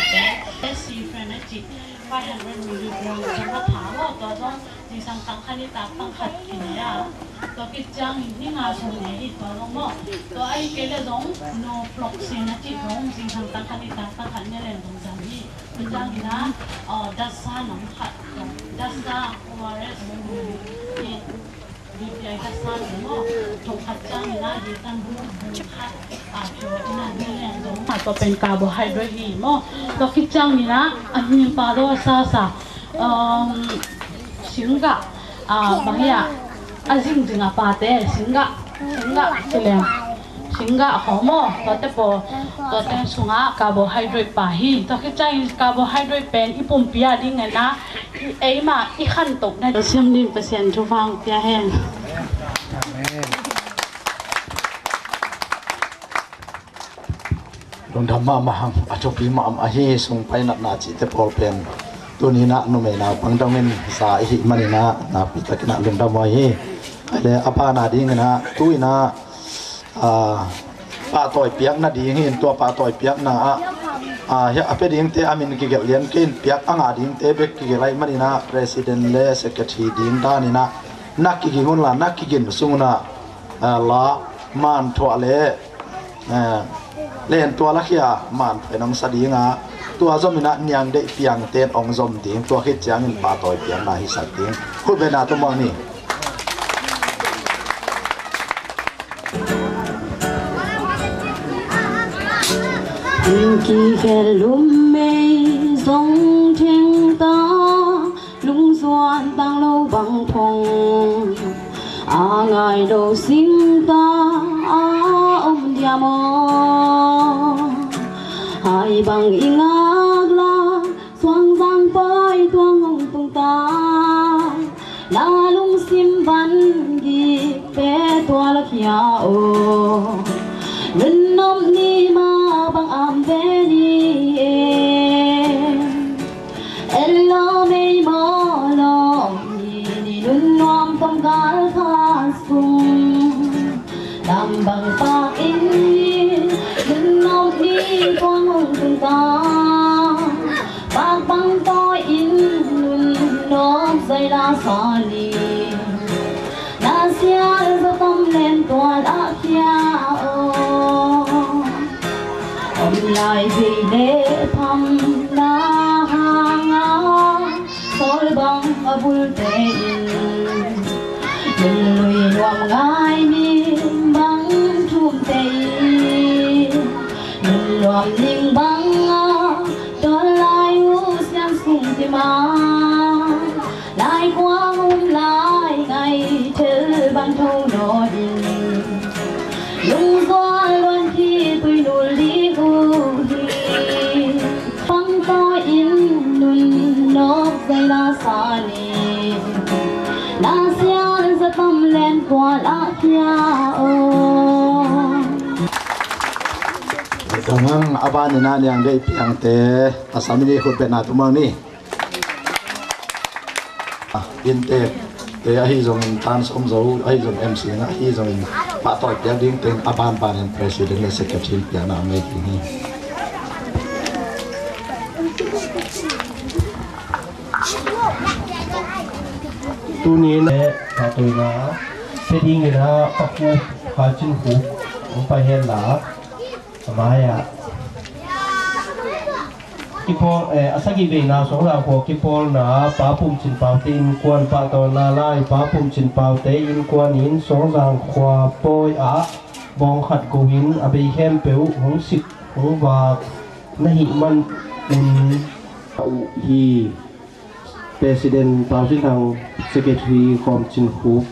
เป็นสีเฟรนจิ500 milligram จังก็ถามว่าตัวต้องดิฉันตั้งคันนี้ตั้งขัดกินเนี่ยตัวกิจจังนี่งาส่งเนี่ยตัวต้องมั่ตัวไอ้เกลือต้อง no fluoxin นะจิตต้องดิฉันตั้งคันนี้ตั้งขัดเนี่ยเลยต้องจังนี่เป็นจังนี่นะดัชซาน้ำขัดดัชซาโออาร์เอสนี่ดีใจดัชซาเนี่ยมั่ถูกขัดจังนี่นะดิฉันรู้ขัดชัวร์นั่นเนี่ยต้องตัวเป็นคาร์โบไฮเดรตนี่มั่ตัวกิจจังนี่นะอันนี้ปลาโดซาสิงกะบางอย่างจริงๆปาเต้สิงกะเฉลี่ยสิงกะหอมตัวเตปตัวเตสุงะคาร์โบไฮเดรตปาฮีตัวคิดใจคาร์โบไฮเดรตเป็นอีปุ่มเปียดิ้งไงนะเอ้ยมาอีขั้นตกได้เชื่อมดิ้งเปอร์เซ็นต์ทุกฟังเปียแห้งลงธรรมะมาหังอจกีมาอหิส่งไปนักนาจิตพอเป็นตัวนี้นะนุ่มนาพังดังเงินสาหิมันนี่นะนาปิตกินะลงธรรมะฮีอะไรอภานาดีเงินนะตุยนะปลาต่อยเปียกนะดีเงินตัวปลาต่อยเปียกนะเฮียอภิดิงเตอามินกิเกเลียนกินเปียกอ่างดิงเตเบกกิเกไลมันนี่นะ President เลสเกทีดิงด้านี่นะนักกิกิงุนละนักกิกินสุงนะละมันทัวเลเล่นตัวละเขียมันเป็นน้องสดีงาตัวจอมินะยังได้เพียงเต้นองจอมดิ้งตัวคิดจังปาต่อยเพียงนาฮิสักดิ้งคุณเป็นนาตัวมองนี่几个龙眉总听到龙酸当路帮碰爱都心大dia mo hai bang ingak la suang giang pai tuang hong tung ta la lung sim ban gi pe tua la khia o lun nom ni ma bang am ve ni elo me mo lo ni lun nom tong gal kha sung đam bằng ta in đừng nấu đi con hồng từng ta bạc bằng tôi in nó dây la xa li la xia cho tâm lên tua la kia ông lại vì để thăm la hàng tôi bằng bul tê đừng lùi loạn ngai mi băng chum tây đừng loạn ninh băng cho lại u xiang sung ti ma lại qua hôm lại ngày chơi băng thâu nọ đình lung gió luôn khi tôi nổi đi u hi băng to in nun nóc dây la xa ni la xia sa tâm lên qua la kia Tangang aban na yang dei piang te asamini khut pe na tumang ni in te ahi zong tan som zo ahi zong MC na ahi zong pa toy piang ding ten aban ban president le secretary piang na me ki ni tu ni le ta tu na pe ding na pa ku kha chin hu pa hen la Maya Kipol asagi be na so ra ko kipol na pa pum chin pau tin kwan pa to na lai pa pum chin pau te in kwan in so rang khwa poi a bong khat ko win abe hem peu hong sik hong wa na hi man hi president pau chin thang secretary kom chin hu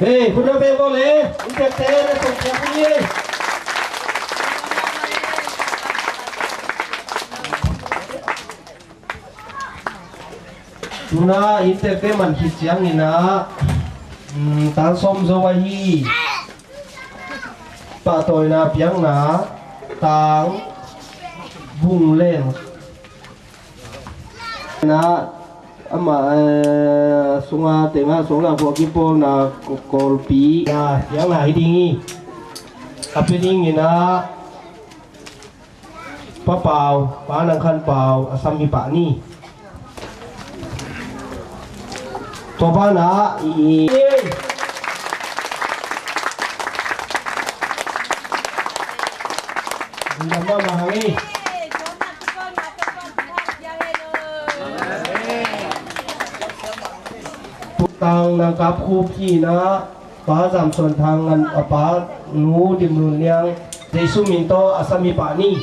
เฮ้ยคุณเอาไปก็เลยคุณเจ็บเตะเลยส่งเสียงนี้ดูนะอินเตอร์เตมันคิดเสียงนี่นะตาส้มโซวาฮีปะตัวนะเพียงนะตางบุ้งเล่นนะอามาสุงาเตงาสงลาพวกกิปอนะกอลปีนะยังไหนดีกับเป็นยังไงนะป้าเปล่าป้านังคันเปล่าอาสามีป่านี่ตัวป้านะอีนี่มามาให้ทางนะครับครูพี่นะป้าสามส่วนทางเงินป้าหนูดิมรุนยังในสุมินโตอาสามีป่านี่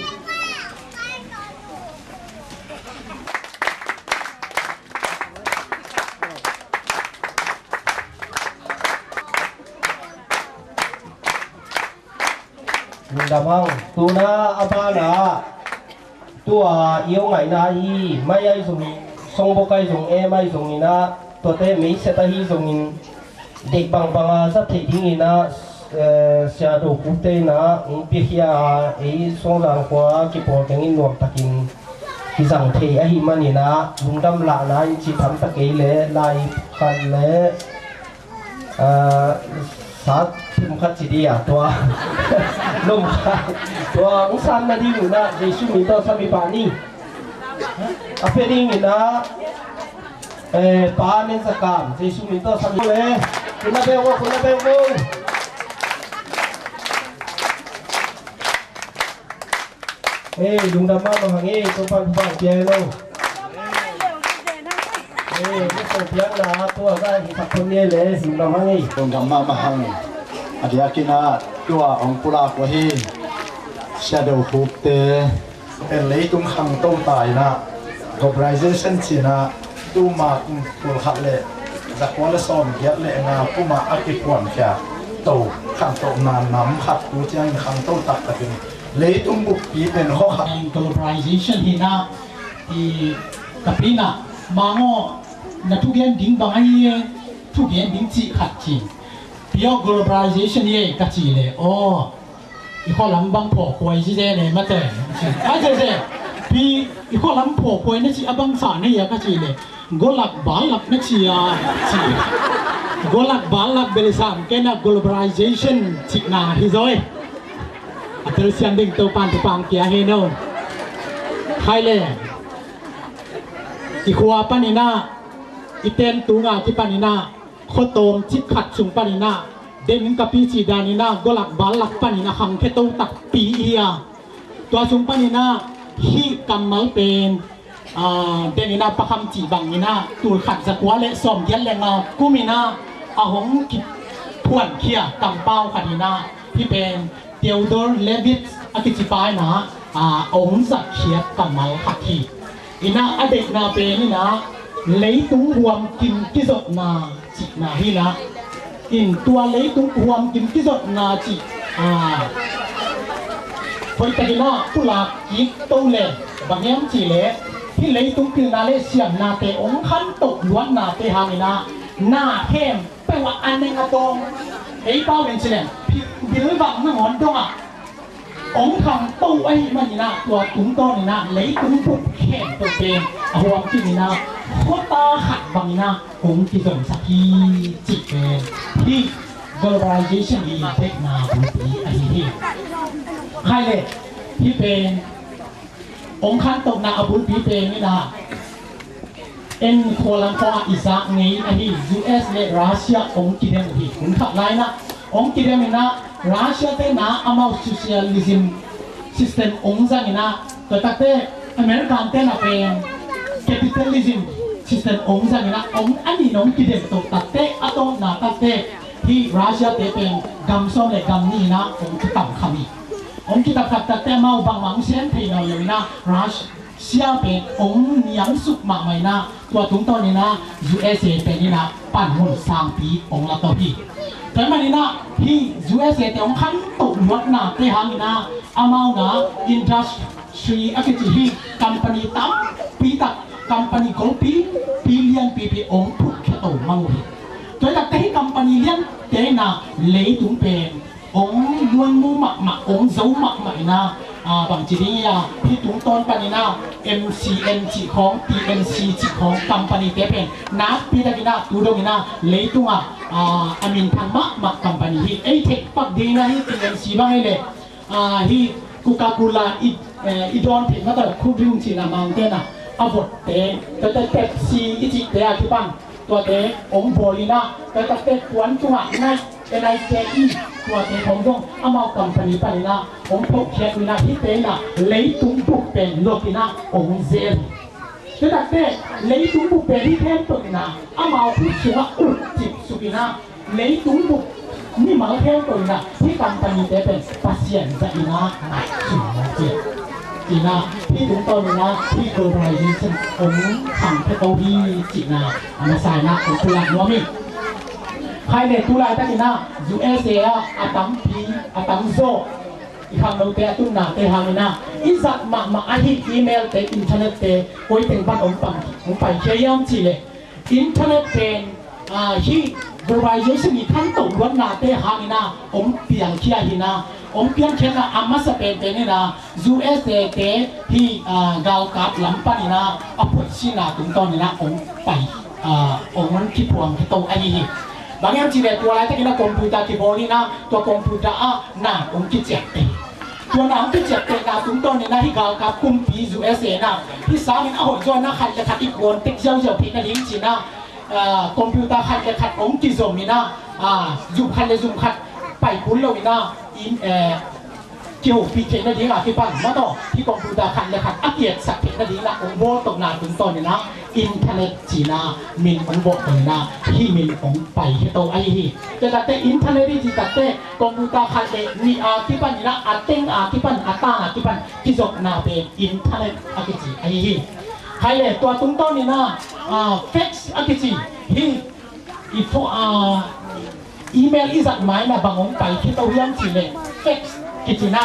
ดังตัวน่ะอาบ้าน่ะตัวเยี่ยวไงน่ะฮีไม่ไอ้ส่งบกไอ้ส่งไม่ส่งนี่นะตัวเต้ไม่เสตฮีส่งนี่เด็กบางสัตว์ที่นี่นะเสียดูกุเต้นะพี่เฮียไอ้ส่งหลังขวากี่ปอแกงินหนวดตะกินที่สั่งเทไอ้หิมันนี่นะลุงดำละนะจีทำตะกี้เลยไล่กันเลยสัตว์ที่มันขัดจีดีอ่ะตัวลมขัดตัวอุสันนาดีอยู่นะเยซูมีตัวสามีปานี่อาเปดิ้งนี่นะปาเนสกามเยซูมีตัวสามีเลยคุณนับเบลคุณนับเบลลุงดำมาบางงี้ตัวปันปันเจโน่ไม่ส่งเพียงนะตัวได้ที่สักคนนี้เลยลุงดำมางี้ลุงดำมาหังอดีตกินาตัวองปุระกว่าฮีเชดคูปเตเป็นเลยตุ้มขังต้มตายนะกบไรเซชันชีนะตู้มาตัวขัดเลยจากวันละสองเยอะเลยนะผู้มาอักิปวนแค่โตขังโตนานน้ำขัดกูจะขังโตตักตะกินเลยตุ้มบุกปีเป็นข้อขัด globalization ที่น่ะที่กับพี่น่ะมาโง่นักทุกอย่างดิ้งบางไอ้ทุกอย่างดิ้งจีขัดจีพี่เอา globalization นี่กัดจีเลยโอ้อีกข้อลำบางผัวควยที่เจเลยมาแต่ไม่ใช่พี่อีกข้อลำผัวควยนี่จีอบางสารนี่ยกัดจีเลยก็หลักบาลหลักนักจีจีก็หลักบาลหลักเบลซัมแค่น่ะ globalization จีน่าที่ซอยterus yang ding topan tupang kia heno Thailand ikua panina iten tunga ti panina khotom chip khat sung panina demin kapi chi danina golak balak panina hang kheto tak pi ia tua sung panina hi kamal pen denina pakam chi bangina tur khat zakwa le som yel lenga kumina ahong ki phuan khia kampau khanina pi pen Theodore Levitt อธิบายนะองค์สักเขียบกับมาขัดทีอินาอเด็กนาเปนี่นะเลยตุ้งรวมกินกิจนาจินาฮีนะอินตัวเลยตุ้งรวมกินกิจนาจิคนตะกี้นะตุลากิโตเล่บางอย่างจีเล่ที่เลยตุ้งกินนาเล่เสียมนาเตองค์ขันตกล้วนนาเตหามินะหน้าเข้มแปลว่าอันหนึ่งอะตรงไอ้เป้าเป็นเฉลี่ยบิลบังนั่งหอนตรงองค์ทำตู้ไอ้มันนี่นะตัวตุ้งต้นนี่นะเลยตุ้งปุกแข็งตัวเป็นหัวที่นี่นะโคตรหักบางนี่นะองค์ที่ส่งสักทีจิตเป็นที่ globalization อีเทคนาบุตรีไอ้ที่ใครเลยที่เป็นองค์ขันตกนาอาบุตรีเป็นนี่นะเอ็นโคลัมฟอร์อิสระนี้ไอ้ที่ US และรัสเซียองค์ที่เดียวที่คุณขับไล่นะองค์ที่เดียวนี่นะรัสเซียเต้นะอามาโซเชียลิซึมซิสเต็มองค์จังนี่นะตัวตัดเต้อเมริกันเต้นะเป็นแคปิตอลิซึมซิสเต็มองค์จังนี่นะองค์อันนี้น้องที่เดียวตัวตัดเต้อะตอมนาตัดเต้ที่รัสเซียเต้เป็นกัมโซเนกัมนี่นะองค์ที่ต่ำขมิองค์ที่ตัดเต้มาบางเส้นที่เราอยู่นะรัส เสียเป็นองค์ยังสุกมากไหมนะตัวตรงตอนนี้นะ USA เป็นนี่นะปั่นหุ่นสร้างปีองค์ละตัวพี่แต่มันนี่นะที่ USA แต่องค์ขันตุนวัดนะที่หางนี่นะอามานะอินดัสทรีอากิจิที่คัมพานีตั้มปีตักคัมพานีของปีเลี้ยงปีองค์พุทธโตมังวีตัวแต่ที่คัมพานีเลี้ยงแต่นะเลยตุงเป็นองค์ยวนมูหมักองค์เจ้าหมักไหมนะบางทีนี่ที่ตุงต้นปานีนะ MCN จีของ PNC จีของคัมพานีเตเป็นนักปีตะกินะตูดงนะเลยตุงอามินทันมักคัมพานีที่เทคปักดีนะที่ PNC บ้างเลยที่กูกากูลาอีดอนเห็นมาตลอดคู่ยุ่งจีนะมังเตนะอาบดเตแต่เป๊ปซี่อีจิเตะที่ปังตัวเตองค์โบลีนะแต่เตะควนจังหวะในNIKE ตัวเตผมต้องเอามาคัมพานีปานีนะองค์พกเชียร์นะที่เตนะเลยตุ้งบุกเป็นโลกินะองค์เซลแต่เตเลยตุ้งบุกเป็นที่แทนตัวนะเอามาผู้ชัวอุดจิบสุกินะเลยตุ้งบุกนี่มาแทนตัวนะที่คัมพานีเตเป็นปัสเซียนจะอีนะสุดเจียจีน่าที่ถึงตอนนี้นะที่ globalization องค์ขังเพชรที่จีน่าอันนั้นสายนะของตุลาโนมิใครเนี่ยตุลาตั้งนี่นะ USA อาตัมพีอาตัมโซอีกคำนึงเตะตุ้งนาเตะหามินะอิสัตมาอาฮิอีเมลเตะอินเทอร์เน็ตเตะโอยเป็นบ้านองค์ไปเชียงจีเลยอินเทอร์เน็ตเป็นที่ globalization อีกขั้นตอนวันนาเตะหามินะองค์เปลี่ยนเชียหินะองค์เปลี่ยนเชียนะอามาสเปนเตะนี่นะ USA เตะที่กาวกับลำปานี่นะอภิชินาตุ้งตอนนี้นะองค์ไปองค์นั้นคิดพวงที่โตไอ้ยี่บางอย่างจีเนี่ยตัวอะไรที่กินคอมพิวเตอร์ที่บอนี่นะตัวคอมพิวเตอร์น่ะองค์คิดเจ็บเองตัวน่ะองค์คิดเจ็บเองนะตุ้งต้นเนี่ยนะที่เขากับคุมปี USA นะที่สามีเอาหัวจวนนะขัดจะขัดอีกคนติ๊กเจ้าผิดนะลิงจีนะคอมพิวเตอร์ขัดจะขัดองค์กิจสมนี่นะจุ่มขัดเลยจุ่มขัดไปคุ้นเลยนะเกี่ยวปีเจนดีนะที่ปั้นมาต่อที่คอมพิวเตอร์ขัดเลยขัดอัปเดตสักเพจดีนะองค์โบตกหนาตุ้งต้นเนี่ยนะอินเทอร์เน็ตจีน่ามินองบอกเลยนะที่มินองไปที่โตไอ้ที่แต่แต่อินเทอร์เน็ตที่แต่แต่คอมพิวเตอร์ขัดเองมีที่ปันนี่นะเต็งที่ปันตั้งที่ปันที่จบนาเป็นอินเทอร์เน็ตอะไรจีไอ้ที่ใครเลยตัวตุ้งต้นนี่นะเฟกซ์อะไรจีที่อีพวกอีเมลอีสัตหมายนะบางองไปที่โตยังจีเลยเฟกซ์จีน่า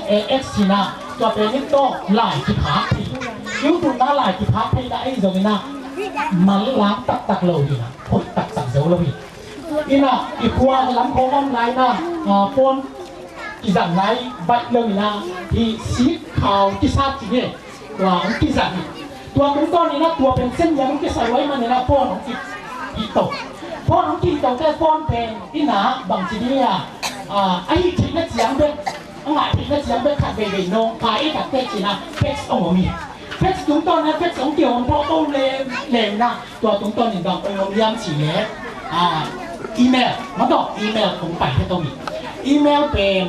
FAX จีน่าตัวเป็นนี่โตหลายที่พักที่ยูทูบน่าหลายที่พักให้ได้ตรงนี้นะมันล้างตักเลยนะพดตักเซลเลยนี่นะอีกว่าล้ำโค้งไหนนะโฟนอีสันไหนบัดเลยนะที่สีขาวที่ซาจีเนี่ยตัวของที่สันตัวตรงต้นนี่นะตัวเป็นเส้นยางที่ใส่ไว้มันเนี่ยนะโฟนของที่โตโฟนของที่โตแต่โฟนเป็นที่หนาบางทีเนี่ยไอ้ที่นั่นเสียงเป็นอะไรที่นั่นเสียงเป็นขัดเบย์โน่ขายกับเทจีนะเฟสโอมีเพชรตุ้งต้นนะเพชรสองเกี่ยวของพ่อต้นเลนนะตัวตุ้งต้นนี่ดอกองค์ย่ำสีเล็กอีเมลมาดอกอีเมลของไปที่ตรงนี้อีเมลเป็น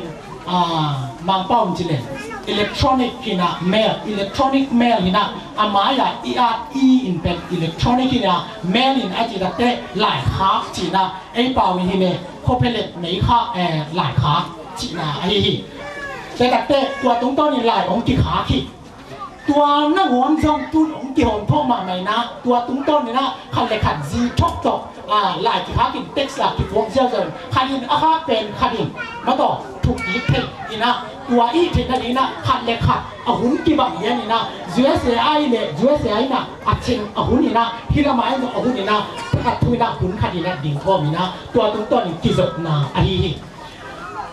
บางป้อมจีเลยอิเล็กทรอนิกส์นะเมลอิเล็กทรอนิกส์เมลนะอามาอย่าอินเป็นอิเล็กทรอนิกส์นะเมลนี่ไอจีดัตเต้หลายค้าจีนะไอเปล่าวิธีเนี่ยเขาเป็นเล็กไหนค้าหลายค้าจีนะไอที่แต่ดัตเต้ตัวตุ้งต้นนี่หลายองค์กี่ขาขี้ตัวนักวนจงตุนองค์เกี่ยวพ่อมาไหมนะตัวตุ้งต้นนี่นะขันเลยขัดจีชกตกหลายที่พักกินเท็กซัสที่พวกเจ้าเกินขันยินเป็นขันยินมาต่อถูกอีกเทนี่นะตัวอีกเทนี่นะขันเลยขัดหุ่นกี่บางอย่างนี่นะ USA เนี่ย USA นะเชิงหุ่นนี่นะที่เราหมายถึงหุ่นนี่นะขัดทุยนะหุ่นขัดนี่นะดิ่งพ่อมีนะตัวตุ้งต้นนี่กิจนะไอ้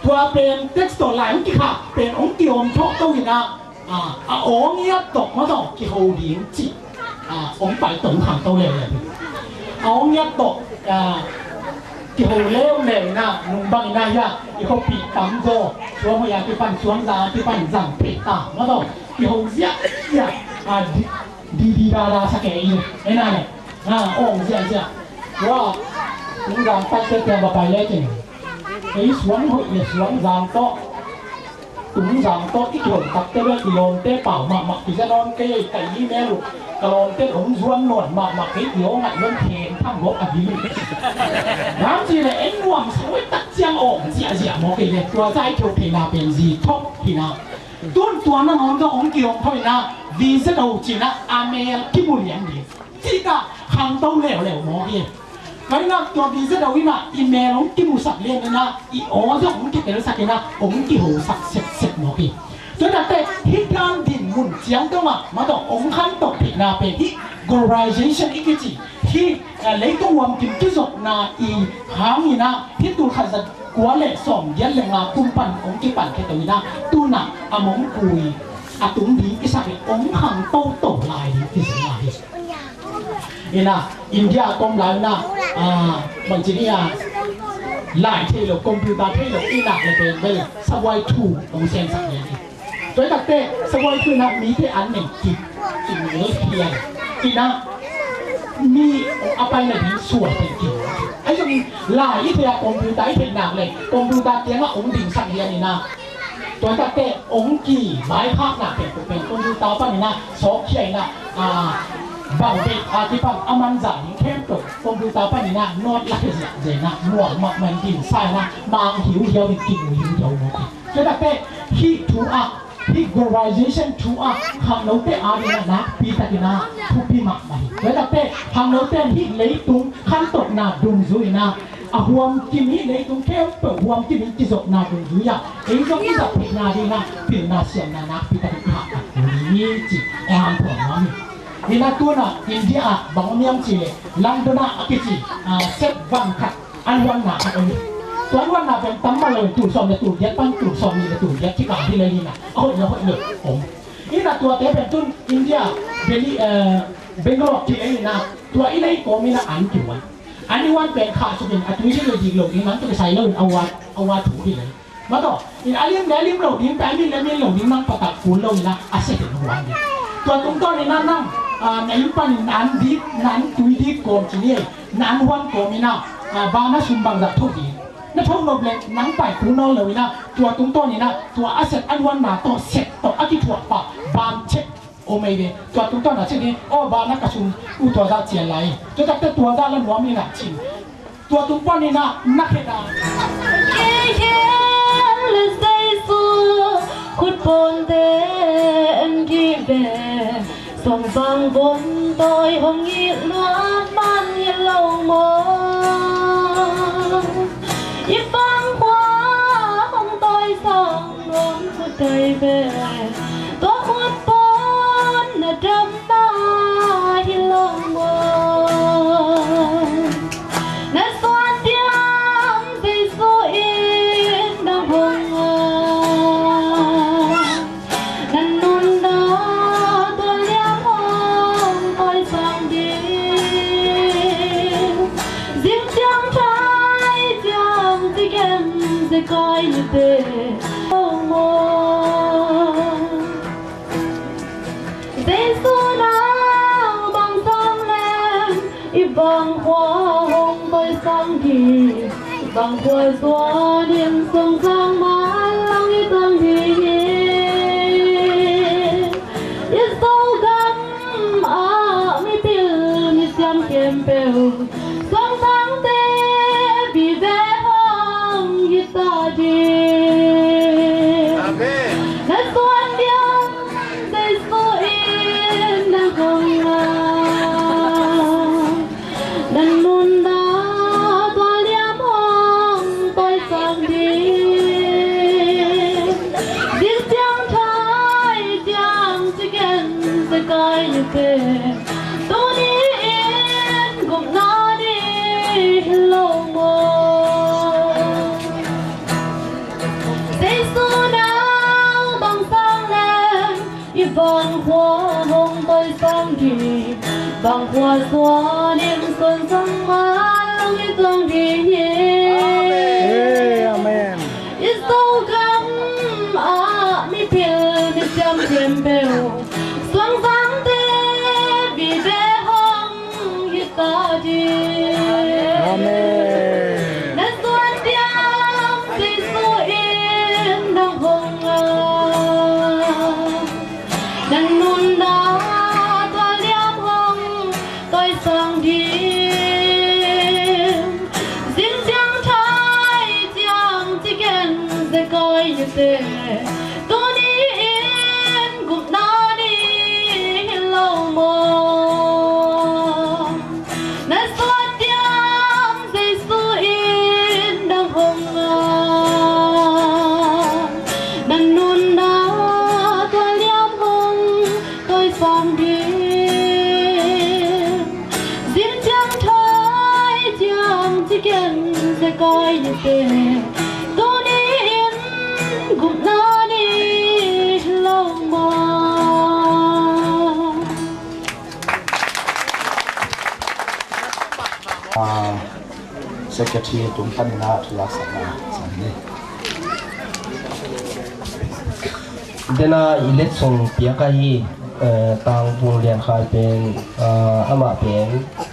ตัวเป็นเท็กซ์หลายองค์กี่ขาเป็นองค์เกี่ยวชกตัวนี่นะองค์ยัดตกมาตกที่เขาเลี้ยงจีองค์ไปตรงทางเต้าเลยองค์ยัดตกที่เขาเลี้ยงเลยนะนุ่งบางนายะที่เขาปีตั้มโซ่ช่วงพยาที่ปั่นช่วงดาที่ปั่นจังเปิดตามาตกที่เขาเสียดีดาสักแก่อยู่ไอ้นั่นองค์เสียว่านุ่งดำไปเตะแบบไปเลยจริงไอ้สวนหัวสวนดำโตตุ้งจังโต๊ะที่ถูกตัดเตะกิโลเตะเปล่ามาที่จะนอนเกยไก่ยี่แม่ลูกกะโลเตะหงชวนหนวดมาคิดเดี๋ยวไงเรื่องเทนทั้งรถอดีตน้ำจีเลยเอ็งหวังสวยตัดเจียงออกเสียหมอเกยตัวใจถูกเพนาเป็นจีท็อปพีนาตัวนั้นน้องก็องเกี่ยวเขาเองนะ vì rất đầu chỉ là ame kim mù liền đi chỉ cả hàng tông lẻo lẻo mò kia cái làตัวvì rất đầu là email ông kim mù sạc liền na i ó cho ông kia cái sạc kia na ông kia hồ sạc sệt mò kia cho nênแต่ที่การดิ่งมุนเจียงต้องมาต่อองค์ขันตกผิดนาเป็นที่ globalization อีกทีที่เล็กตัวมกินที่สุดนาอีหางอีนะที่ตัวขันสัตกัวเล็กส่งยันแหลงลาตุ้มปั่นองค์กี่ปั่นแค่ตัวนี้นะตัวน่ะอมงกุยอาตุ้มดีอีสักองค์ขังโตโตลายดีที่สุดลายนี่นะอินเดียต้มลายนะบางทีนี่หลายเทโลคอมพิวเตอร์เทโลอีนักเลยเป็นเลยสวายทูตรงเซนสักอย่างนี้โดยตัดเตะสวายทูนะมีที่อันหนึ่งกินเนื้อเทียนกินนะมีเอาไปในที่ส่วนเป็นกินไอ้ยังหลายที่เทียคอมพิวเตอร์เป็นหนักเลยคอมพิวเตอร์เทียนว่าองค์ดิ่งสักอย่างนี้นะโดยตัดเตะองค์กี่ไม้ภาคหนักเป็นคอมพิวเตอร์ปั้นนี่นะซอกเขียนนะบางทีที่ฟังอามันจ่ายเข้มตัวคอมพิวเตอร์ปั้นนี่นะนอดลักษณะเจนะหนวดหมักมันกินไส้นะบางหิวเหี่ยวกินหิวเหี่ยวหมดโดยตัดเตะที่ถูกที่ globalization ถูกทางโน้ตเตะอารีนะปีตะกินาทุกปีมากไปโดยตัดเตะทางโน้ตเตะที่เลยตุ้งขั้นตกนาดุงซุยนะห่วงกินนี้เลยตุ้งเข้มเปิดห่วงกินนี้จิตนาดุงซุยเองก็ที่จะพิจารณาดีนะพิจารณาเสียงนะปีตะกินานี่จิแอมผมนะนี่นะตัวน่ะอินเดียบางเมืองจีลังโดนาอกิจิเซตวันขัดอันวันหนาอันนี้ตัววันหนาเป็นตั้มมาเลยตูดซอมในตูดยัดปั้นตูดซอมในตูดยัดที่กลางที่เลยนี่นะเอาเดี๋ยวเอาเดี๋ยวผมนี่นะตัวเต๋เป็นต้นอินเดียเบลีเบงกอลที่เลยนะตัวอีเลยก็มีนะอันกี่วันอันนี้วันเป็นขาสุดเป็นอัตวิชิโลจิโลนี่มันจะใช้เลยเอาวัตถุที่เลยมาต่ออินอาเลียมแดลิมโลดิ้งแปมิเลมิโลดิ้งนั่งประกาศคูณเลยนะอาเซตในวันนี้ตัวตรงต้นนี่นั่งในยุคปันนั้นดินั้นตุยดิโกมจีนี่นั้นวันโกมินะบานาชุมบังดับทุกทีนั่นพวกเราเลยนั่งไปคุณน้องเลยนะตัวตรงต้นนี่นะตัวอาเซตอันวันมาตัวเสร็จตัวอากิถั่วปะบานเช็คโอเมเดตัวตรงต้นน่ะเช่นนี้โอบานักกระชุมอุตัวด้าเจียนไหลตัวจากตัวด้านแล้วหัวมีหนักจริงตัวตรงต้นนี่นะนักเหตุการณ์ขุดปนเดินกี่เบส่งฟังบนตอยห้องยีล้วนบ้านยีลงมองยีฟังขวาห้องตอยสองน้องขุดใจเบตัวขุดปนน่ะดำตายีลงมองน่ะสวดยามไปสู้อินดังหงcoi như thế Giêsu nào bằng sông lên y bằng hoa hồng tôi sang thì bằng hoa xóa đêm sông sang má lăng y tăng thì Giêsu gắm mi tiêu mi xem kem bèo sông sáng tê vì về Amen. Nas tuan diam dây số in đang không đàn nôn đá toa liam hong tôi sang đi giết tiếng thái tiếng chỉ gần sẽ coi như thế tôi đi in cùng nó đi lâu mơ bằng hoa hồng tôi sang thì bằng hoa xóa đêm xuân sang má lăng y tương thì Amen. Giêsu gắm mi phiền mi chăm thêm bèo xuân sáng thế vì bé hồng y ta đi Amen. Đã xuân diam Giêsu in đang hồng đàn nôn đá toa liam hồng tôi sang đi diễn tiếng secretary ตุงพันนาทุลักษณะสันนี้เดน่าอิเล็กส่งเปียกายต่างวงเรียนขายเป็นอามาเป็น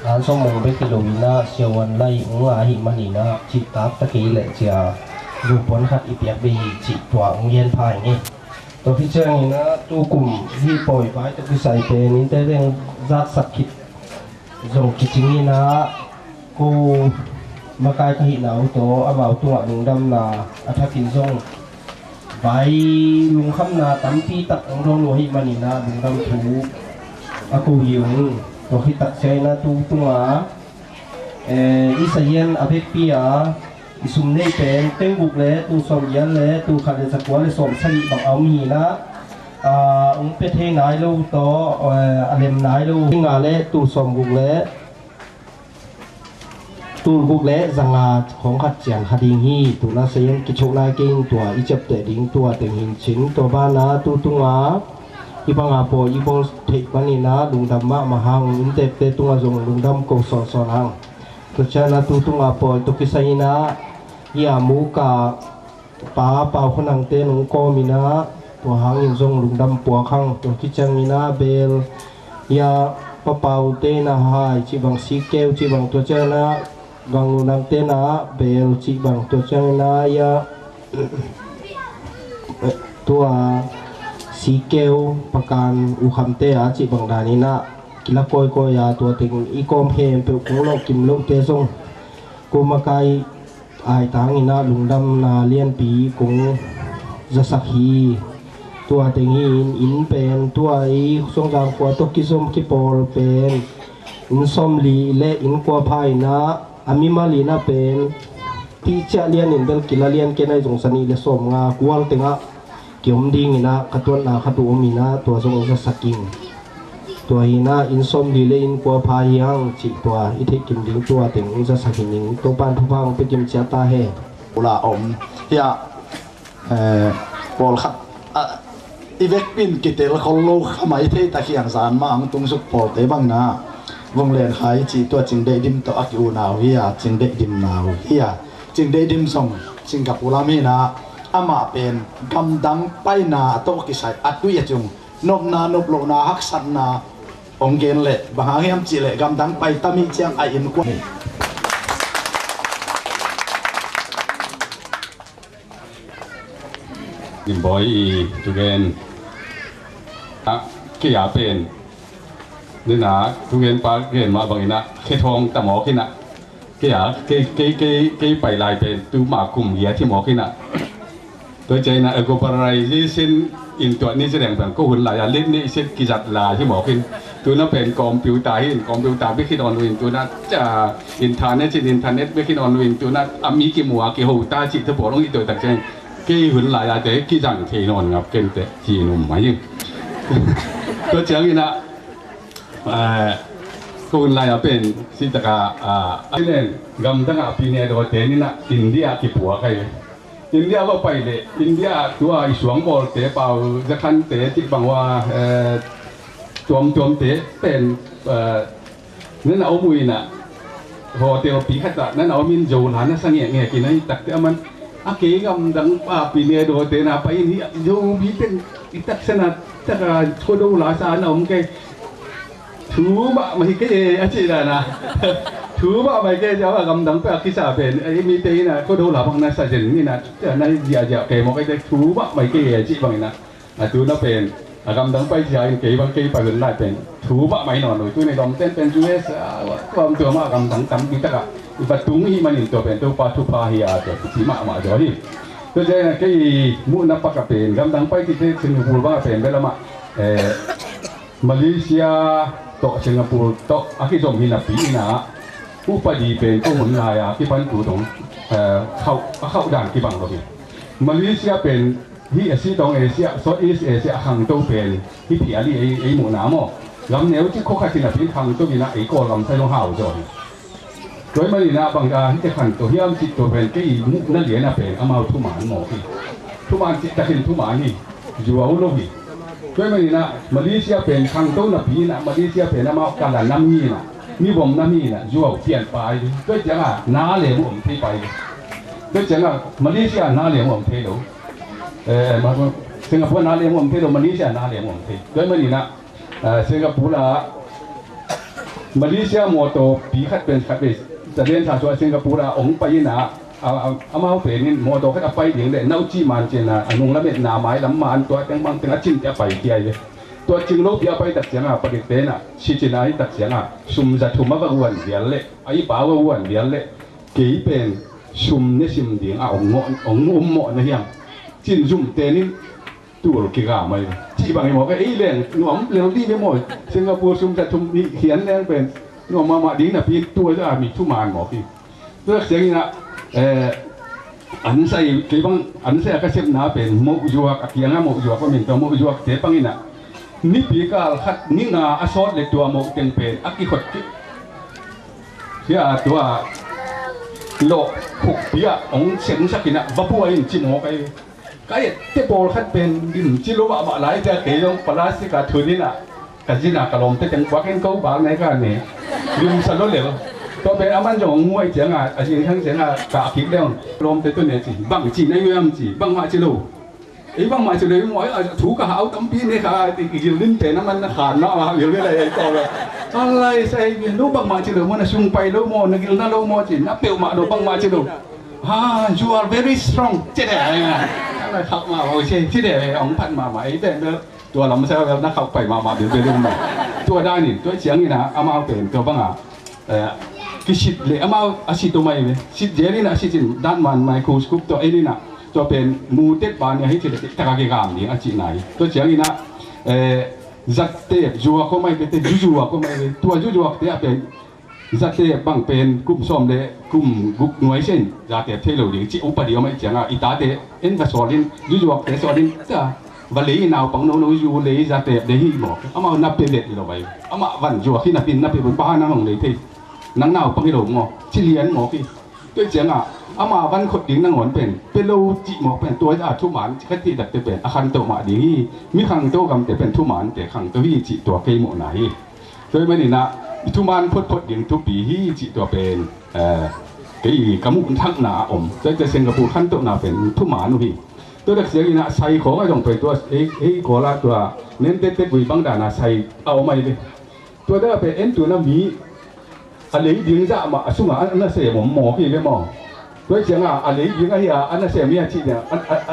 อันสมมุติกิโลวินาเชียวันไล่งาหิมันนี่นะจิตตักตะกี้เลยเจียรูปผลขัดอีเปียกบีจิตตัวองเย็นพายนี่ตัวพิจารณาตัวกลุ่มที่ปล่อยไปตัวใส่เป็นนี่แต่เรื่องรักสักคิดส่งคิดจริงนี่นะกูมากายขหินเอาตัวอาบ่าวตัวลุงดำนาอัฐกินส่งใบลุงคำนาตั้มปีตักองรองหน่วยมันนี่นะลุงดำถูอากูยิงตัวที่ตักใช้นะตัวอิสเยนอเบกปีอาอิสุมเนเป็นเต็งบุกเล่ตัวสมยันเล่ตัวขัดสกัวเล่สมสลีบังเอามีนะองเป็ดเฮงนายลูกตัวอเลมนายลูกงาเล่ตัวสมบุกเล่ตูบุกเละสังอาของขัดเจียงขัดดิงฮีตัวนาเซียนกิจนาเก่งตัวอิจับเตดิงตัวเต็งหินชินตัวบ้านนะตัวตุงอาอีบังอาโปอีบอลเทคมันนี่นะลุงดำมะมหังอินเตเตตุงอาจงลุงดำโกสอนสอนหังตัวเจ้านะตัวตุงอาโปตัวกิสัยนะยามูกาป้าเป่าคนนังเตนุงโกมินะตัวหังอินจงลุงดำปัวขังตัวกิจังมินะเบลยาป้าเป่าเตนะหายจีบังสีเกลจีบังตัวเจ้านะกังนังเตนะเบลจิบังตัวเจ้านายาตัวสีเกลประการอุคัมเตอาจิบังดานินะกิลากอยกอยาตัวถึงอีกอมเพมเปกุงโลกิมโลเตซงกุมากายอายตังอินะลุงดำนาเลียนปีกุงจะสักฮีตัวถึงอินเป็นตัวอีสงจางขวาตกิสมกิปอลเป็นอินสมลีเละอินกัวพายนะอามิมาลีน่าเป็นที่เจ้าเลียนอินเบลกิลาเลียนเกนัยจงสนีเลสมงากวางเตงะเกี่ยวมดิ้งนะขัดตัวนาขัดตัวมีนะตัวทรงจะสกิงตัวหินะอินสมลีเลอินกัวพายังจิตัวอิเทกิมดิ้งตัวเต็งจะสกิงตัวปานทุพังเป็นจิมเจ้าตาเฮอุลาอมเฮียบอลขัดอีเวกปินกิเตลเขาโลขมายเทตะเคียงสารมาอังตุงสุกปอเตบังนะวงเรียนขายจีตัวจิงได้ดิมตัวอักยูนาวเฮียจิงได้ดิมนาวเฮียจิงได้ดิมส่งจิงกับอุลามีนาอามาเป็นกำดังไปนาโตกิสัยอัดดุยจุงนบนานบโลนาฮักสันนาองเกนเละบางแห่งจีเละกำดังไปตามีเจียงไออินกวนยิมบอยจุเกนกี่ยาเป็นนี่นะทุกเย็นปาเรียนมาบางนะแค่ทองแต่หมอขึ้นนะแค่ไปลายเป็นตัวหมากลุ่มเหี้ยที่หมอขึ้นนะตัวใจนะก็ปรายที่เส้นอินตัวนี้แสดงแบบก็หุ่นหลายเล่นนี่เส้นกิจลาที่หมอขึ้นตัวนั้นเป็นคอมพิวเตอร์ไม่คิดออนวินตัวนั้นจะอินเทอร์เน็ตไม่คิดออนวินตัวนั้นมีกี่หมวกกี่หูตาจิตถ้าบอกต้องอีตัวแต่ใจกี่หุ่นหลายแต่กี่จังเทนอนครับเก่งแต่จีนุ่มไหมยิ่งตัวเจ้านี่นะคุณลายเป็นสิตกาที่เล่นกำตั้งปีนี้ตัวเตนี่นะอินเดียกี่ปัวใครอินเดียก็ไปเลยอินเดียตัวอีสวงบอลเตะเปล่าจะคันเตะที่บางว่าจวมเตะเป็นนั่นเอาบุยนะพอเตะปีขัดนั่นเอามินโจหลานนั่นสังเกตกินนั่นตักเตะมันอาเกกำตั้งปีนี้ตัวเตนะไปนี่โยมีเป็นอิตักษณะตะการโชว์ดูหลายสารเอาเกถูบะไม่เกยอาชีพนะถูบะไม่เกยจะว่ากำลังไปกิจเป็นไอ้มีเตนะก็ดูหลับพังนะสัจจ์นี่นะแต่ในเดียเกยมองไปได้ถูบะไม่เกยอาชีพบางนะตัวนั้นเป็นกำลังไปใช้เกยบางเกยไปเป็นได้เป็นถูบะไม่นอนเลยตัวในดอมเต้นเป็นจูเอสความตัวมากกำลังทำกิจกรรมอีปัตตุงฮีมันตัวเป็นตัวปาทุพาฮิอาตัวที่มาจอยตัวเจนะเกยมุนับปากเป็นกำลังไปที่เทศสิงคโปร์ว่าเป็นเวลามามาเลเซียโตสิงคโปร์โตอากิจงหินาปีนะอุปดีเป็นก็หุ่นลายที่พันตัวตรงเข้าด่านที่บังเราเป็นมาเลเซียเป็นที่เอเชียตรงเอเชียโซนอีสเอเชียห่างตัวเป็นที่พิอาลีไอหมูน้ำอ๋อลำเนี้ยที่เขาขัดสินาปีห่างตัวนี่นะไอโกลำใส่ลงห่าวจ่อยโดยมาลีนะบางการที่จะขันตัวที่อ้ำจิตตัวเป็นก็อีมุกนั่นเหรียญนะเป็นเอามาทุ่มหมานหมอที่ทุ่มหมานจิตตะเห็นทุ่มหมานนี่อยู่เอาโลหิด้วยมันนี่นะมาเลเซียเป็นขังโตนะปีนะมาเลเซียเป็นน้ำมันการน้ำนี่นะ มีผมน้ามีน่ะอยู่เปลี่ยนไปด้วยจังอ่ะน้าเหลี่ยมผมที่ไปด้วยจังอ่ะมาเลเซียน้าเหลี่ยมผมที่ดูมาสิงคโปร์น้าเหลี่ยมผมที่ดูมาเลเซียน้าเหลี่ยมผมที่ด้วยมันนี่นะสิงคโปร์ละมาเลเซียมอโตปีขัดเป็นขัดเป็นจะเรียนชาชัวสิงคโปร์ละองไปนะเอามาเอาเป็นนี่มอโตขัดไปเดี๋ยวเด็กน่าจีมันเจนะนุ่งแล้วเป็นหนาไม้ลำมันตัวแตงบางแตงจิ้มจะไปเกี่ยเลยตัวจริงโลกเดียวไปตัดเสียงประเด็นเต้นชิจินาตัดเสียงซุ่มจะทุ่มว่าวันเดียวเลยไอ้ป่าววันเดียวเลยกี่เป็นซุ่มเนี่ยซิมเดียงองหมอนะเฮียจินซุ่มเต้นนี่ตัวลูกกี่กาไม่ที่บางทีบอกว่าไอ้เรื่องหนุ่มเรื่องที่ไม่หมดสิงคโปร์ซุ่มจะทุ่มเขียนเรื่องเป็นหนุ่มมาดีนะพี่ตัวจะมีทุ่มานหมอพี่ตัวเสียงนี่นะอันใส่กี่บางอันใส่ก็เสียบหนาเป็นโมยุกเกียงโมยุกก็มีตัวโมยุกเตะปังนี่นะนี่ปีกาลขัดนี่นาอสอดเลยตัวโมเต็งเป็นอักกิขดเสียตัวโลกหุกปีอะองเสียงสักกินะบับบัวอินจิโมไปก็ยังเตะบอลขัดเป็นดินจิโลบะมาหลายแต่เกี่ยงพลาสติกทุนินะกันจินะกระลมเตะจังหวะเห็นเขาบางในการนี้ยืมสลดเลยตัวเป็นอามันจงมวยเสียงอาจจะทั้งเสียงกะคิดเรื่องลมเตะตัวเนี่ยสิบังจีในเมืองจีบังมาจิโลไอ้บางมาจะเลยมวยถูกกระหาวตั้มพี่นี่ค่ะที่ยืนลิ้นเตะน้ำมันขาดเนาะอยู่เรื่อยๆต่อเลยอะไรใส่ลูกบางมาจะเลยมันชุ่มไปลูกโมนึกนั่นลูกโมจีนับเปิลมาดูบางมาจะดูyou are very strong เจ๊เด็กไงอะไรขับมาโอเคที่เด็กองพันมาไหมแต่ตัวเราไม่ใช่ว่านักขับไปมาเดี๋ยวไปเรื่องใหม่ตัวได้นี่ตัวเสียงนี่นะเอามาเป็นตัวบางกิชิดเลยเอามาอาชีพตัวใหม่เลยชิดเจนี่นะชิดด้านมันไมโครสโคปตัวไอ้นี่นะตัวเป็นมูเต็ดบานเนี่ยให้ที่ตะการกามนี่อาชีพไหนตัวเสียงนี่นะจัดเตะจัวก็ไม่เป็นจัวก็ไม่เป็นตัวจัวเตะเป็นจัดเตะบางเป็นกลุ่มซ้อมเลยกลุ่มกุ๊กหน่วยเช่นจัดเตะเทโลดิจิอุปเดียวไม่เสียงอีตาเตะเอ็นวัสดินจัวเตะสอดินจ้าวันนี้นาวปังโนยูเลยจัดเตะเดฮีบอกเอามานับเป็นเด็ดเราไปเอามาวันจัวที่นับเป็นบนบ้านนั่งเลยที่นั่งนาวปังให้เราหมอที่เลี้ยนหมอพี่ตัวเสียงอามาวันขดดิ้งนั่งหวนเป็นโลจิหมอกเป็นตัวจะทุ่มหมันแค่ที่ดักจะเป็นอาคารโตมาดีมีขังโตกำแต่เป็นทุ่มหมันแต่ขังตัววิจิตัวเกยหมอไหนโดยไม่นี่นะทุ่มหมันพดดิ้งทุกปีที่จิตัวเป็นเกยกำมุนทักหนาอมจะสิงคโปร์ขั้นโตนาเป็นทุ่มหมันพี่ตัวเด็กเสียงนะใส่ของไอ้ตรงไปตัวโคราตัวเน้นเต็ดบุยบังดานะใส่เอาไม่เลยตัวเด็กเป็นเอ็นตัวน้ำมีอะไรดิ้งจะมาสุ่มอันนั้นเสียผมหมอพี่ไม่มองด้วยเสียงอะไรยังไงอันนั้นเสียมีอาชีพเนี่ย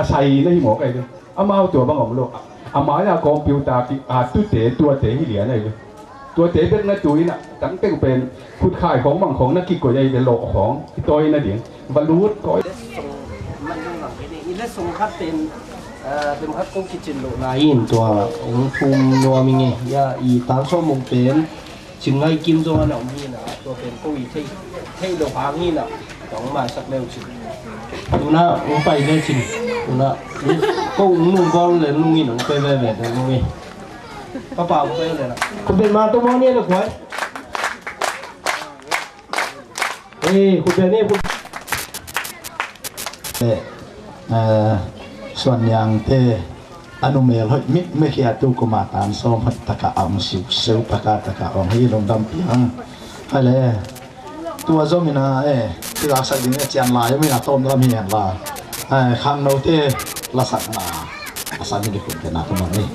ใส่ในหมอกไอ้เลยอามาเอาตัวบางของโลกอามาเนี่ยคอมพิวเตอร์ตัวเตะที่เหลืออะไรเลยตัวเตะเป็นนักตุยน่ะตั้งแต่เป็นคุณขายของบางของนักกิจกรรมเป็นโลกของตัวนั่นเองบรรลุก้อยมันยังหลังนี่อีเล่ส่งคัดเป็นคัดกุ้งกิจโลนายอินตัวองค์ภูมินัวมิงเงี้ยอีตามส้มมงเป็นชิงไงกิมโซนเอามีนะตัวเป็นกุ้งอีที่โลพางี้น่ะต้องมาสักเร็วชิดูนะผมไปได้ชิดูนะก็นุ่งก้อนเลยนุ่งนี่หนุ่งไปแบบนั้นนุ่งนี่กระเป๋าไปเลยนะคุณเป็นมาตัวมองเนี่ยหรือไงคุณเป็นนี่คุณส่วนอย่างเทอนุเมลให้มิไม่เขียนตัวกุมาตานซ้อมพัตตะกะอัมสิวเซลปะกาตะกะอัมให้ลงดำเปียงให้เลยตัวจอมินาที่รักษาดีเนี่ยเจียนลายไม่น่าต้มแล้วมีเห็นว่าคำโน้ตละสักนาอาศัยมีคนเป็นนาตัวนี้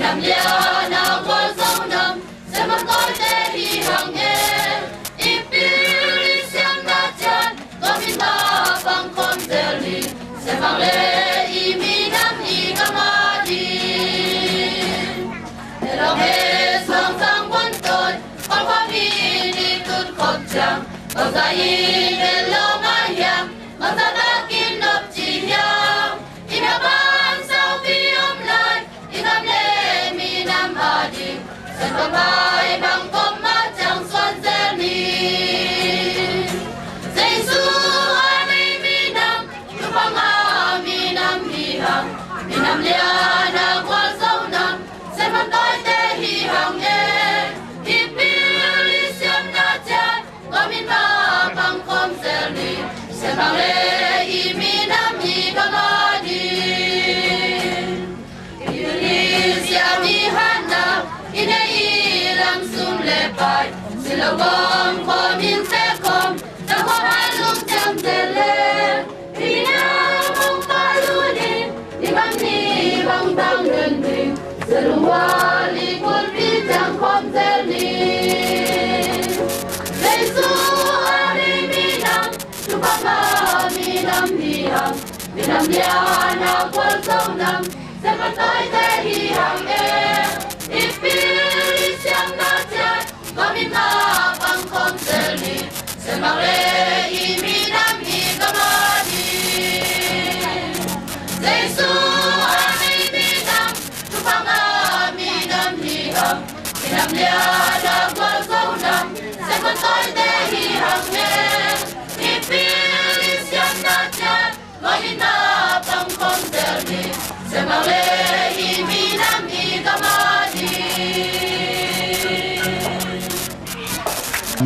Nam ya na kwa sông nam, sẽ mất tôi để đi hàng em. Ipiri siang na chan, có min ta bang con deli, sẽ vang lệ imi nam i gamadi. Để lòng he song sang quân tôi, con qua mi đi tụt khóc chang, bao giờ i để lo mai hiam, bao giờ đã kín nộp chỉ hiam, in a ban sao phi om lại, in a lệ. Sen babai bang kom ma chang swan zel ni Giêsu an Semale iminam ikamadi Indonesia mihanda ine ilam sumlepai Silawam komin sekom Tawa halung jam tele Rina mong palunin Ibang ni bang bang gending Seluwali kulpi jang kom telni Lesu ari minam Tupama minam diham Minam liana kwal saunam Sepatoy tehi hang Ipili siyang natyan Kamita pang kom telni Semale iminam ikamadi Lesu ari minam Tupama minam diham Minam liana kwal saunam Sepatoy tehi hang Ipili siyang natyan Kamita pang kom telni Semale iminam ikamadi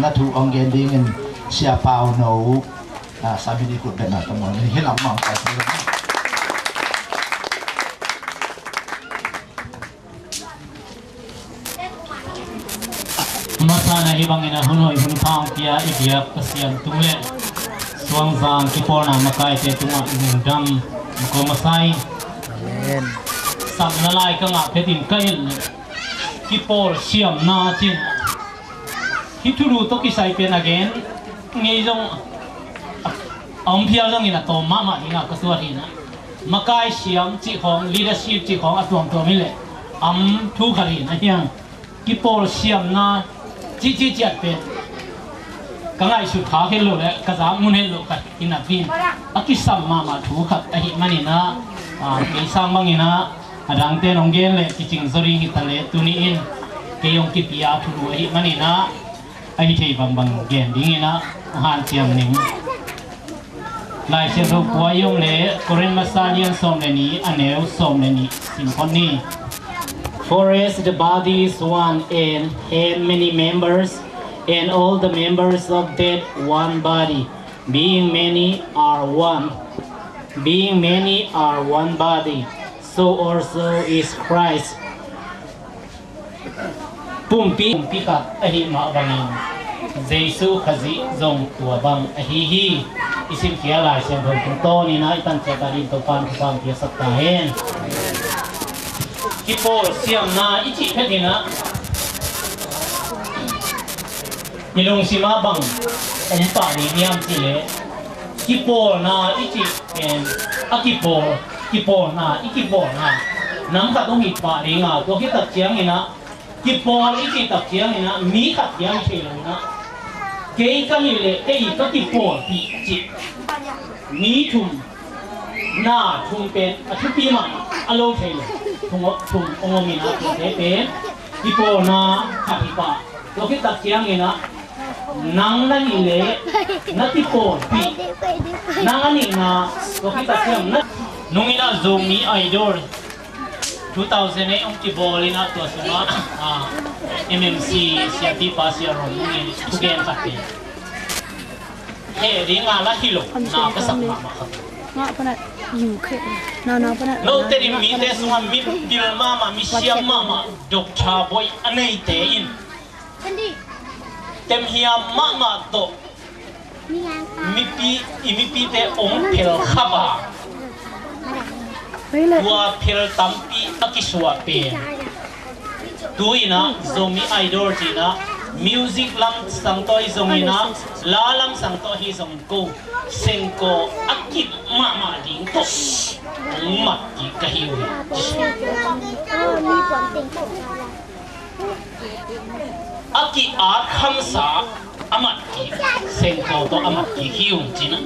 นัทถูองเกนดิ้งเสียเปล่าหนูสามีดีกุดเป็นอะไรทั้งหมดให้เรามองไปที่มาซาในบางเงินหุ่นหอยหุ่นฟางที่อีเดียกเสียงตุ้งเล่สวงฟางที่ปอนามาไกเตตุ้งหนึ่งดำมุกมาไซสับละลายกังอาเพติมไกที่ปอเสียมนาจินฮิตุรูตกิไซเป็นagain ไงจงอมเพียลงอินะโตมามาอินะกษัตริย์นะมาไกเสียมจีของ leadership จีของอัตวงตัวมิเลทุกขรีนะยังที่ปอเสียมนาจีจัดเป็นกังไอสุดท้ายเฮลโลเลยกษัตริย์มุนเฮลโลกันอินะพินอากิสัมมาทุกขัดไอหิมันอินะไอสัมบังอินะดังเตนองเกนเลยที่จริงสรีหิตเลตุนีอินเกยองกิปิยาทุลุไอหิมันอินะไอ้ที่บางเกณฑ์ดิ้งนะหานเสียงหนึ่งลายเสียงรูปวัยยงเล่กรีนมาซาเลียนสมเลนีอันเนลสมเลนีซิมโฟนี Forest the body is one and had many members and all the members of that one body being many are one body so also is Christ ปุ่มปีกับอหิมาบังเจสุขจิจงตัวบังอหิฮีอิสิมเขียลายเสียงเพลงโตนี่นะอิตันเจตารินตัวฟันฟังเพียสัตตาเฮนกิโปเสียมนาอิจิเพดินะยิลงสิมาบังปานีนิยมจิเลกิโปนาอิจิเป็นอากิโปนาอิกิโปนาน้ำกัดต้องมีปานีงาตัวที่ตัดเชียงนี่นะกิปอลอีที่ตักเสียงนี่นะมีขัดเสียงเฉยเลยนะเกี่ยกันนี่เลยเอ้ยก็กิปอลปีจิมีทุ่มหน้าทุ่มเป็นทุกปีมันอารมณ์เฉยเลยทุ่มองค์มีนะทุ่มเป็นกิปอลนะขัดปีปะตัวที่ตักเสียงนี่นะนังนั่นนี่เลยนักกิปอลปีนังนี่นะตัวที่ตักเสียงนั่นนุ่งนี่นะโซมีไอดอล2008 ang Tibolin na to sa MMC siya di pa siya ron ni tugen pati di nga la hilo na kasama nga pa na UK na pa na no te mi te suma mi bil mama mi siya mama dokta boy anay te in tem hiya mama to mi pi te ong pel khaba tua phil tampi akiswa pe tuina zomi idol tina music lam sangtoi zomina la lam sangto hi zomko sengko akip mama ding to mat ki kahiwi aki art khamsa amat ki sengko to amat ki hiung tina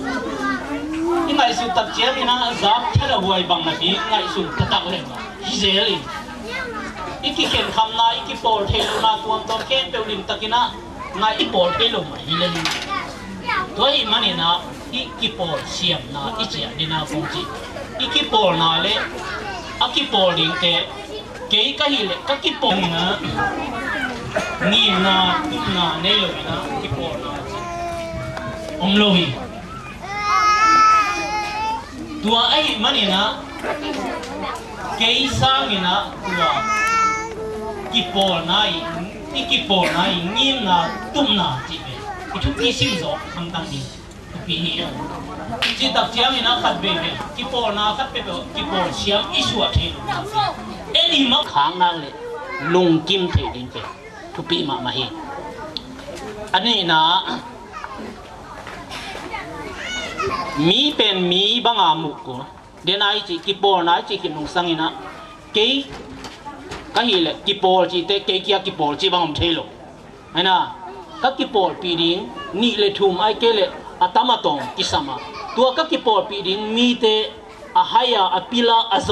ingai su tak chia ina zap thara buai bang na bi ngai su tatak le ma hizeli iki ken khamna iki por thelu na tuam tom ken peulim takina ngai por thelu ma hileli toi mani na iki por siam na ichia dina kongchi iki por na le aki por ding te kei ka hi le ka ki por na ni na tu na ne lo na ki por na om lo hi ตัวไอ้มันนี่นะเกยซังนี่นะตัวกิปอลนายนี่กิปอลนายงินนะตุ้มนะจีเบอีทุกที่สิ่งสองทางต่างดิทุกที่นี่จีตักเชียงนี่นะขัดเบเบกิปอลนะขัดเบเบกิปอลเชียงอิสวะเทนเอ็นี่มาค้างนั่งเลยลุงกิมเทดินเปทุกปีมาเฮอันนี้นะมีเป็นมีบางอามุกก็เดี๋ยวนายจีกิปอลนายจีกินงสังอินะเกยก็เห็นเลยกิปอลจีเตเกยกี้กิปอลจีบางอมเทโลไอ้นะก็กิปอลปีดิ้งนี่เลยทุ่มไอ้เกเลยอัตมาตองกิสมาตัวก็กิปอลปีดิ้งมีเตอาหายาอพิลาอโซ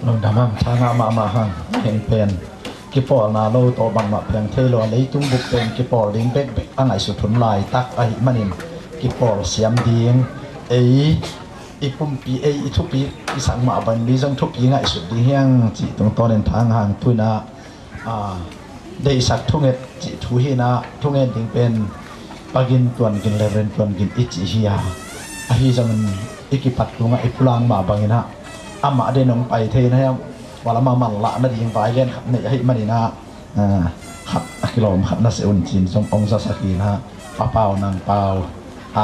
ลงดำมั่งช้างมาหังเห็นเป็นกิปอลนาโลโตบังมาเพียงเทโลเลยตุ้งบุกเป็นกิปอลลิงเบ็กอันไหนสุดทุนลายตักไอมันนินกิปอลเสียมดีงอีปุ่มปีอีทุกปีอีสังมาบันลีจังทุกปีไงสุดดีเฮียงจีตรงตอนเดินทางห่างทุนนะได้สักทุ่งเอ็ดจีทุยนะทุ่งเอ็ดถึงเป็นปากินตัวนกินเลเรนตัวนกินอิจิเฮียอาฮิจังอีกิปัดลุงไอพลังมาบังนะอามาได้น้องไปเทนะครับวันละมามันละนั่นยิงไปเล่นครับเนี่ยให้มันนี่นะครับกิโลครับนัสเออุนจินทรงองศาสกีนะป้าเปานางเปาอ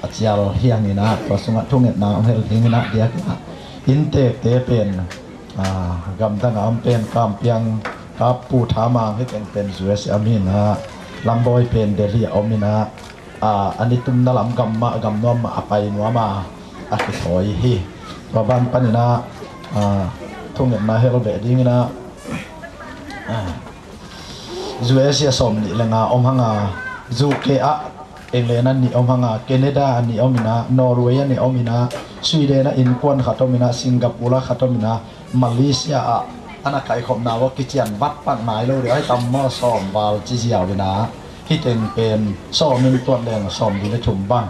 าเจียลเฮียงนี่นะตัวสงัดทุ่งเงินนะองเฮลทิงนะเดียกนะอินเตกเตเป็นกำตั้งอำเป็นกำเพียงกับปูถามังให้เป็นสุเอสอามินะลำบอยเป็นเดลีอมินะอันนี้ตุ้มนั่งลำกำน้อมมาไปนัวมาอักถอยฮีว่าบ้านปันนี่นะทุ่งเงินมาให้เราเบ็ดยิ่งนะสุเอเซียสมนี่แหละงาอมหังจูเคอะเองเลยนั่นนี่อมหังแคนาดานี่อมินะนอร์เวย์นี่อมินะสวีเดนอินควนขัดอมินะสิงคโปร์ขัดอมินะมาเลเซียอันนั้นใครขมนาว่ากิจยันวัดปักหมายเราเดี๋ยวให้ตำมอสอมบาลจีเซียวเลยนะที่เป็นสอมินตัวแดงสอมดีและชุ่มบ้าง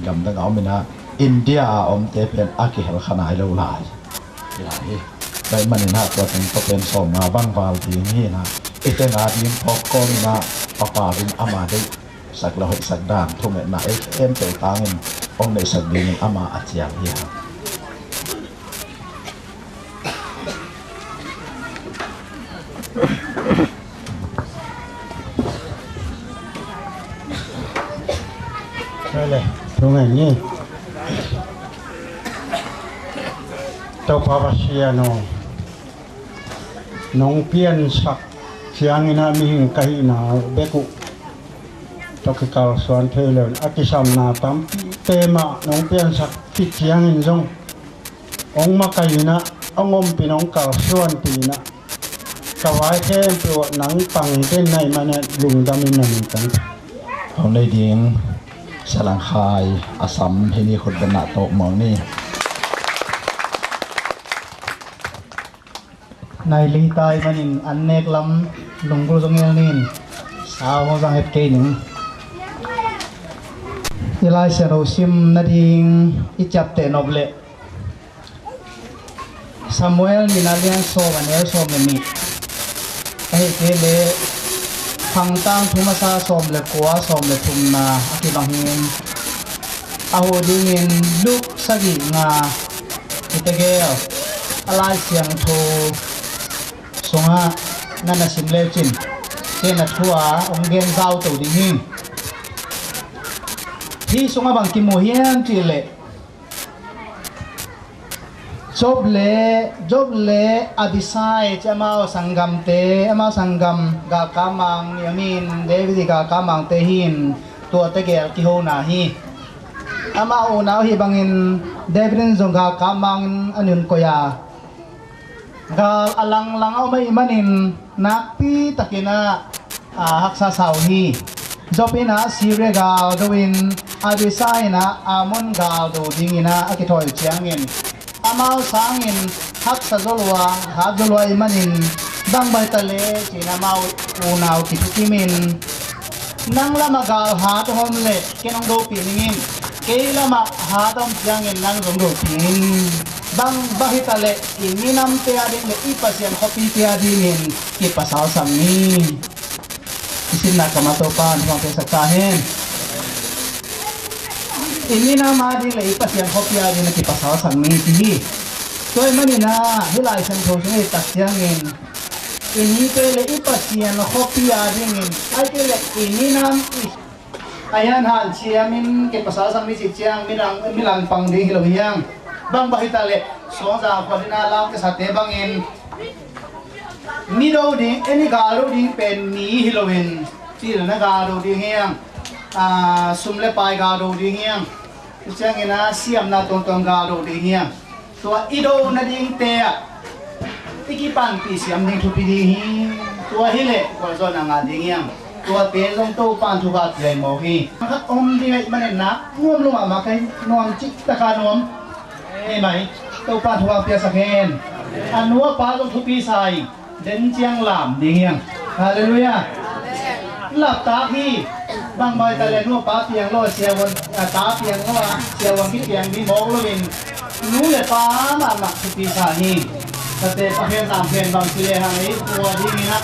กำตั้งอมินะอินเดียอมเตเป็นอากิเฮลขนาดเราหลายได้มันนี่นะตัวเป็นก็เป็นสมมาบ้างวาลทีนี้นะอีเตนาดินพอกก็มีนะปะปาดินอามาได้สักเราให้สักด่างทุ่งเงินนะเอ็มเตยตังองในสักดินอามาอาเจียงเฮียใช่เลยทุ่งเงินนี่เจ้าพระเชียโนน้องเพียนสักเสียงนะมีหิงไก่นาเบกุตกกาลสวนเทเลนอากิสัมนาตัมเตมาน้องเพียนสักฟิตเสียงอินจงองมาไก่นะองอมปีน้องกาลสวนตีนะกวายแค่ตัวหนังปังเป็นในมันลุงดำมินันกันของในดิ่งสลังคายอาสัมเฮนีคนเป็นหน้าโตมองนี่ในลีตายมันอินอันเนกลำลงกรุงเงลนินสาวมาบังเอ็ดเกนิงยีไลเซโรซิมนาดิงอิจับเตนอบเลซามูเอลมินาเลียนโซวันเอลโซเมมิไอเกเลพังตังทุมาซาโซมเลกัวโซมเลทุมนาอากิบังฮินอาหูดิงินลุกสกิงาอิตเกลอะไรเสียงโทสงะนั่นน่ะสิมเลจินเจนัทหัวองเกนเจ้าตัวดิ่งที่สงะบางกิโมเฮียนจีเลจบเลอดิไซจะมาสังกัมเตมาสังกัมกากามังยามินเดวิดกากามังเตหินตัวเตเกลกิโฮนาฮีอามาโอนาฮีบังอินเดวิดจงกากามังอันยุนโกยากาalangเอาไม่manin napi takina haksa sauhi jopina sire gal doin adisai na amon gal do dingina akithoi chiangin amau sangin haksa zolwa hadolwa imanin dang baitale china mau unau kitukimin nang lama gal ha to homle kenong do piningin keilama ha tom chiangin nang do pinin bang bahitale iminam te ading le ipasyan hopi te adingin ipasal sami isin na kamatopan huwag kayo saktahin. Ini nama di lay pasyan kopya di nakipasaw sa ngiti. So manina hilay sang thosung tasyangin. Ini pele ipasyan kopya dingin. Ay kele ini nam ayan hal siyamin kipasaw sa ngiti siyang milang pangding hilawiyang. Bang bahitale so sa kwadina lang sa tebangin. Ni đâu đi, any garo đi pen ni hilowin, chỉ là garo đi hiang, sumle pai garo đi hiang, chẳng cái na siam na tong garo đi hiang, tua ido na đi te, tiki pan pi siam đi thu pi đi hiang, tua hile còn do na ngà đi hiang, tua te dong tô pan thu gạt dậy mò hi, khát om đi ngay bên na, nuông luôn mà cái nuông chích ta khai nuông, nghe mày, tô pan thu gạt bia sắc hen, nuông pa dong thu pi sai. Đến chiang làm đi hiang, hallelujah. Lập tá khi bang bài ta lên nuốt bá piang lo xia quân tá piang lo xia quân kí piang đi mốc lo mình nú lệ bá mà mặc thực bị xả hi. Thật tế bác phiên làm phiên bằng xì lệ hàng ấy của đi mình á.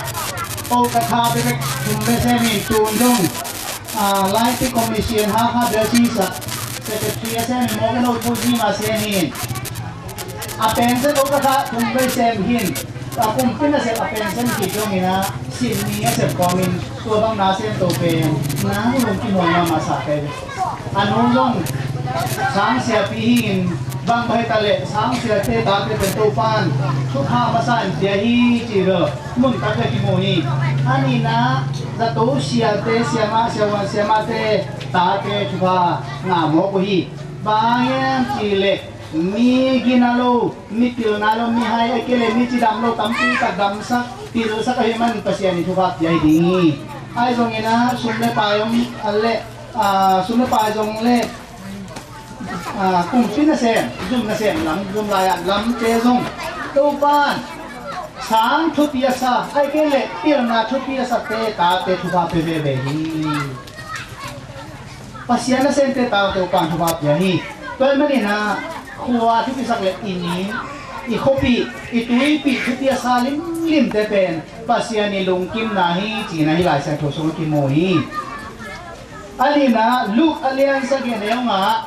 Ô cà thà bê bê chúng bê xe mình tuôn dung lại tí commission ha đỡ chi sạc sẽ bê phía xe mình mốc cái nốt bút gì mà xe hiền. Pen xe ô cà thà chúng bê xe hiền. Kung pinasip apensen kito ngina sinni asep komin tuwang nasen tope na hulong kinuha na masakay anulong sang siya pihin bang bahitale sang siya te dati pentopan sukha masan siya hi chiro mun kakya kimuhi anina zato siya te siya ma te dati chupa nga mo ko hi bayan chile mi ginalo mi pilnalo mi hay akele mi chidamlo tampi kadamsa tiro sa kahiman pasyan ito kat yai dingi ay zong ina sumle payong alle sumle payong le kung pinasem zoom na sem lam zoom layan lam te zong topan sang thupiasa ay kele pilna thupiasa te ta te thupa pebebe hi pasyan na sem te ta topan thupa yahi toy manina kuwa tu bisa lihat ini, ikopi, itu dia salim lim tepen, pasian ni lungkim nahi, cina hilai saya kosong kimoi. Alina, look aliansa gini nga,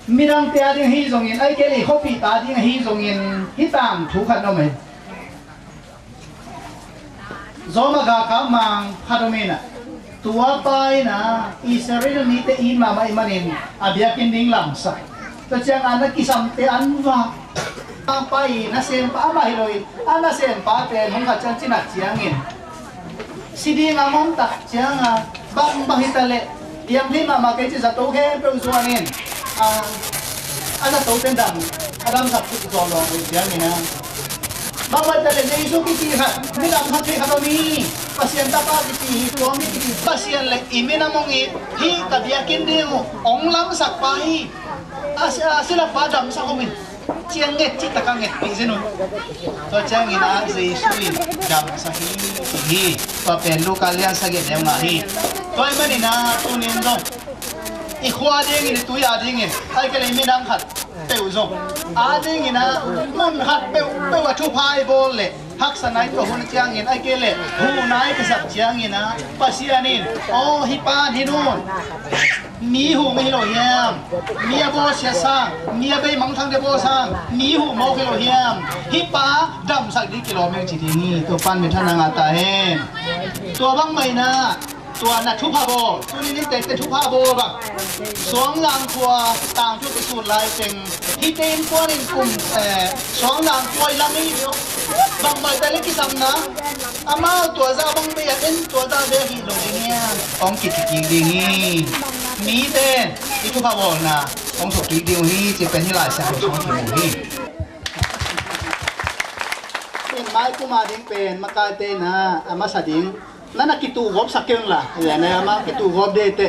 mirang tiada yang hizongin, ay keli kopi tadi yang hizongin hitam tukan nomor. Zoma gakamang hadomena. Tua pai na Israel ni te imama imanin abiakin ding lamsa to chang anak kisam te anwa pai na sem pa ma hiloi ana sem pa te hong ka chan china chiangin sidi ngamon tak changa bang bahitale yang lima ma ke chi sa to he pe usuanin ana to ten dam adam sa pu zo lo chiangin na bawat dale na isu kiti ha milang hati kami pasien tapa kiti tuami kiti pasien le imina mongi hi tabiakin demo onglam sakpai sila padam sa kumin cianget cita kanget pizeno to chang ina zeisuin dam sa hi papelu kalian sa gede ngahi to imanina tunin do ikhwa ding ini tuya ding ai kele minang khat peu zo ading ina mun khat peu atu phai bol le hak sanai to hun chiang in ai kele hu nai ka sak chiang ina pasianin oh hipan hinun mi hu mi lo yam mi abo sia sang mi abe mang thang de bo sang mi hu mo ke lo yam hipa dam sak di kilometer chi ni to pan mi thana nga ta hen to bang mai naตัวนัทุพาโบตัวนี้เต็มทุพาโบแบบสองนางกัวต่างชุดสูตรลายเป็นที่เต็มกัวนี่กลุ่มสองนางกัวลามีเดียวบางใบแต่เล็กที่ทำนะอามาตัวซาบางใบเป็นตัวซาเบียกิโลเนี่ยของกิจกิจดีมีเต้นที่ทุพาโบนะของสุกิจดีนี่จะเป็นที่หลายแสนของกิจดีเป็นไม้กุมาดิ้งเป็นมากายเต้นนะอามาสะดิ้งนั่นน่ะกิตูวบสักเกินล่ะอย่างนี้มากิตูวบเดเต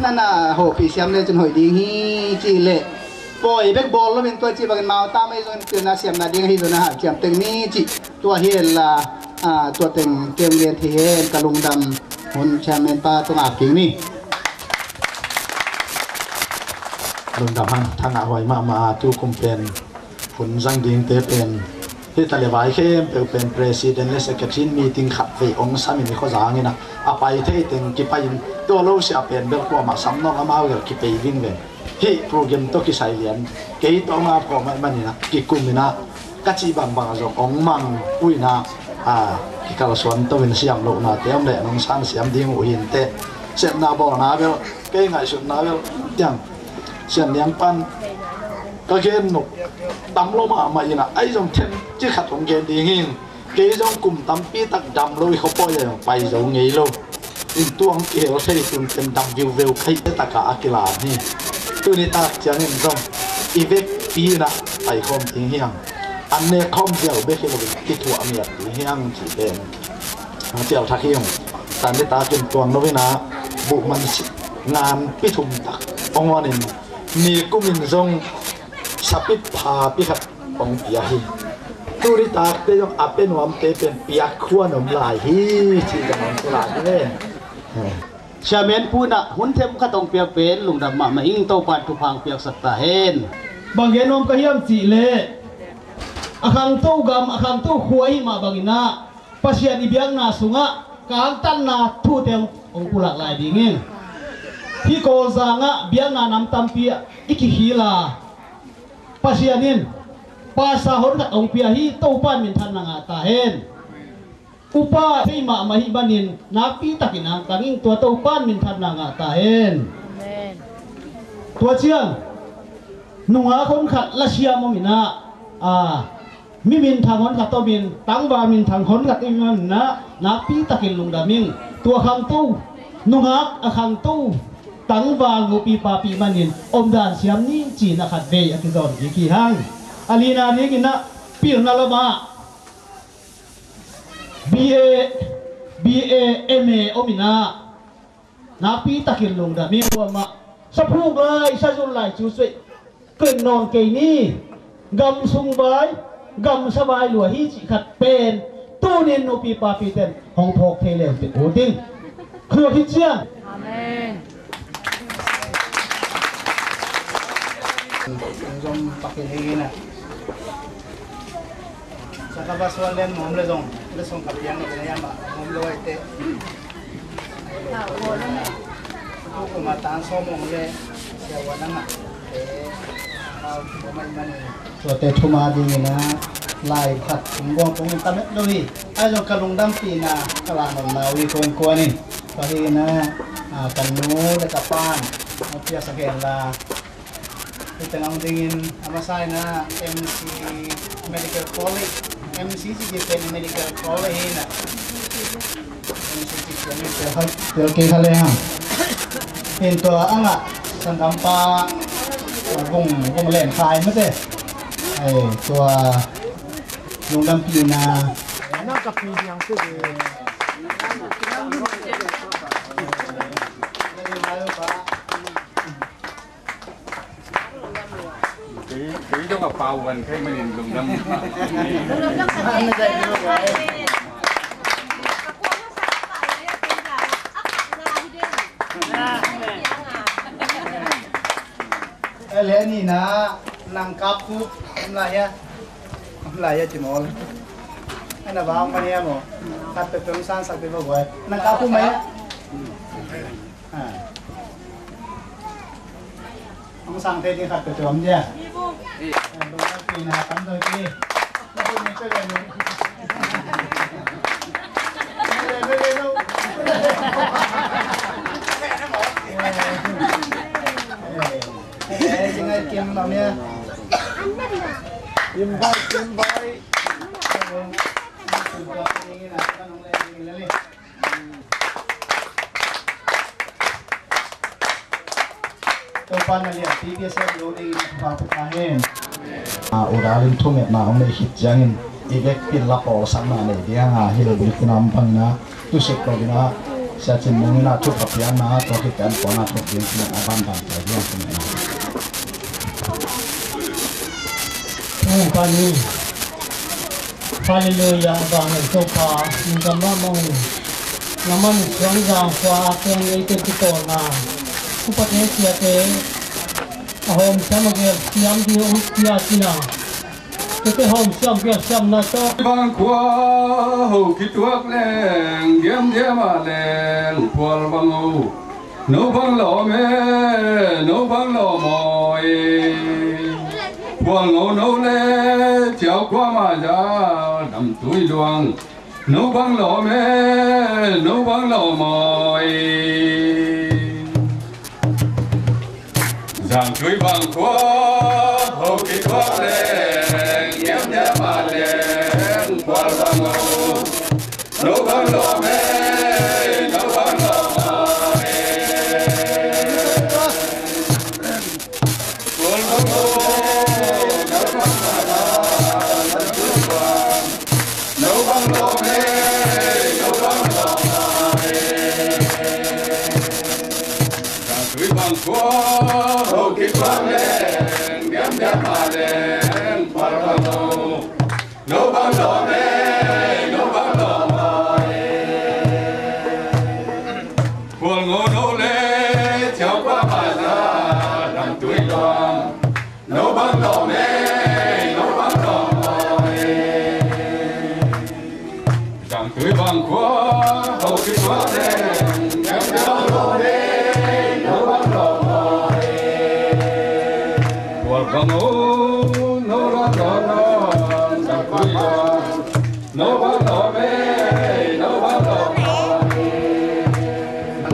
นั่นน่ะโหปีเสียมเลยจนหอยดีฮีจีเล่ปล่อยเบกบอลแล้วเป็นตัวจีบังมาตามไม่จนเกินน่ะเสียมน่ะดีฮีจนน่ะเสียมตึงนี้จีตัวเฮลล่ะตัวตึงเกมเรียนที่เฮลกะลุงดำหุ่นแชมเปี้ยนป้าตัวอาบกิ่งนี่ลุงดำทางอาหอยมาจูคุมเป็นหุ่นจังดิงเตเป็น ที่ทะเลไว้เข้มเป็นประธานและ secretary meeting ขัดไฟองค์สามีนี่เขาจางเงี้ยนะอาไปที่ถึงกี่ไปตัวเราเสียเป็นเรื่องกว่ามาซ้ำน้องอามาเกี่ยวกับไปวิ่งเลยที่โปรแกรมตัวกี่สายเรียนกี่ตัวมาพอมันนี่นะกี่กลุ่มนี่นะกัจจิบางจงองมังอุ้ยนะกี่กาลส่วนตัวเป็นเสียงโลกนะเตรียมเลยน้องสันเสียมดิ้งอุ้ยเตะเสียนาบอกนะเบลกี่ไงสุดนะเบลยังเสียงเลี้ยงปันก็เกณฑ์หนุกดำลงมาอีน่ะไอ้จงเทนที่ขัดของเกณฑ์ดีหิ้งเกณฑ์จงกลุ่มดำปีตักดำเลยเขาปล่อยอย่างไปจงงี้โลอินตัวของเกลใช่คุณเป็นดำวิวใครจะตะกะอากิลานี่ตัวนี้ตาจะเห็นตรงอีเวกปีนะไปคอมทิ้งเฮียงอันเนี้ยคอมเดียวเบกเราติดหัวเมียทิ้งเฮียงจีเป็นเจียวทักเฮียงตอนนี้ตาเป็นตัวน้อยนะบุมันงานพิถุมตักองวันนี้มีกุมินจงสับปิดพาพิขัดองเปียฮีตัวนี้ตาเตยองอับเป็นหวานเตเป็นเปียขวานมลายฮีที่กำลังตลาดนี่ชาเมนพูนะหุ่นเทมขตงเปียกเป็นลุงดำมาอิงโตปัดทุพังเปียกสัตตาเฮนบางเย็นอมกระเฮียมจีเล่อาคังโตกำอาคังโตขวยมาบางอินะปัสยานิเบียงนาสุงะกางตันนาทูเตงองกุลักลายดิ่งที่โกซางะเบียงนานำตัมเปียอิกิฮิลาปัสยานินปัสสาหนกับองเปียฮีโตปันมินทันนางาตาเฮนอุปาให้มาหิบันินนักปีตักินังกังอิงตัวเต้าป้านมินทันนางาตาเห็นตัวเชียงหนุ่งหาคนขัดละเชียมมินะมิมินทางคนขัดตัวมินตั้งวามินทางคนขัดอิมันนะนักปีตักินลุงดามิงตัวคำตู้หนุ่งหาคังตู้ตั้งวางูปีปาปีมันินอมดานเสียมนี่จีนขัดเบยอกิจอนกี่ห้างอาลีนานี้กินนะปีนาลมา BA MA โอมินานาปีตะกินลงดามีวัวมาสะพูกเลยสะจุนไหลจูสวยเกินนอนเกนี่กำสุงใบกำสบายหลัวฮิจิขัดเป็นตู้เนนโนปีปาปีเต็นห้องพกเทเลนเป็นโอดิ้งครัวคิดเชียงอาเมนจงปักเกลีนะSakabas walen mom lesong kapiang na kaya mom lo ite. Ako mataan so mom le siya wala na. Mani. So te thuma ding na lai khat ngong pong tamet doi. Ai lo kalung dam pi na kala nom na wi kong ko ni. Pahi na kanu le kapan. Pia sa kela. Ito nang dingin amasay na MC Medical College. MCC Japan Medical College na. MCC Japan. Okay kali ha. Ito anga sangkam pa kung len khai mất rồi. Ai tua dùng đâm pin na. Nó cặp pin yang tu. Cái đó là bao gần cái mình dùng năm. Lẽ ni na nang kapu lại ya chỉ mol. Anh là bao nhiêu mà cắt từ trong sang sang từ bao vậy nang kapu mấy? Ông sang thế thì cắt từ trong chứ? Đúng là kỳ nào tắm rồi kỳ. Nó không biết cái này. Đây đâu. Chính ai kiếm vào nha. Kiếm vai. Tôi pan là PBS loading vào thực hành. Uralin thumet na ông này hit jangin. Ibek pin la pol sama ne dia hil bil kunam pang na tu sek ko na sa chin mong na thu kapian na to ki kan ko na to din na aban ban ta dia kun na. Pani Hallelujah bang so pa ngama mong naman sang jang kwa keng ei te to na upate sia te ahom samage siam di u sia kina cái hôm xem việc xem nó to vang qua hậu kí tuốc leng điếm điếm mà leng phùa vang ngô nấu vang lò mê nấu vang lò mồi phùa ngô nấu lê chéo qua mà ra nằm túi luang nấu vang lò mê nấu vang lò mồi giang chuối vang qua hậu kí tuốc leng điếm điếm mà leng phùa vang ngô nấu vang lò mê nấu vang lò mồi phùa vang ngô nấu vang nấu vang lò mê nấu vang lò mồi giang chuối vang qua hậu kí tuốc leng điếm điếm mà leng phùa vang ngô nấu vang lò mê nấu vang lò mồi phùa ngô nấu lê chéo qua mà ra nằm túi loang nấu vang lò mê nấu vang lò mồi giang túi vang qua hậu kí tuốc leng điếm điếm lò mê nấu vang lò mồi phùa vang ngô nấu vang lò non nằm túi loang nấu vang lò mê nấu vang lò mồi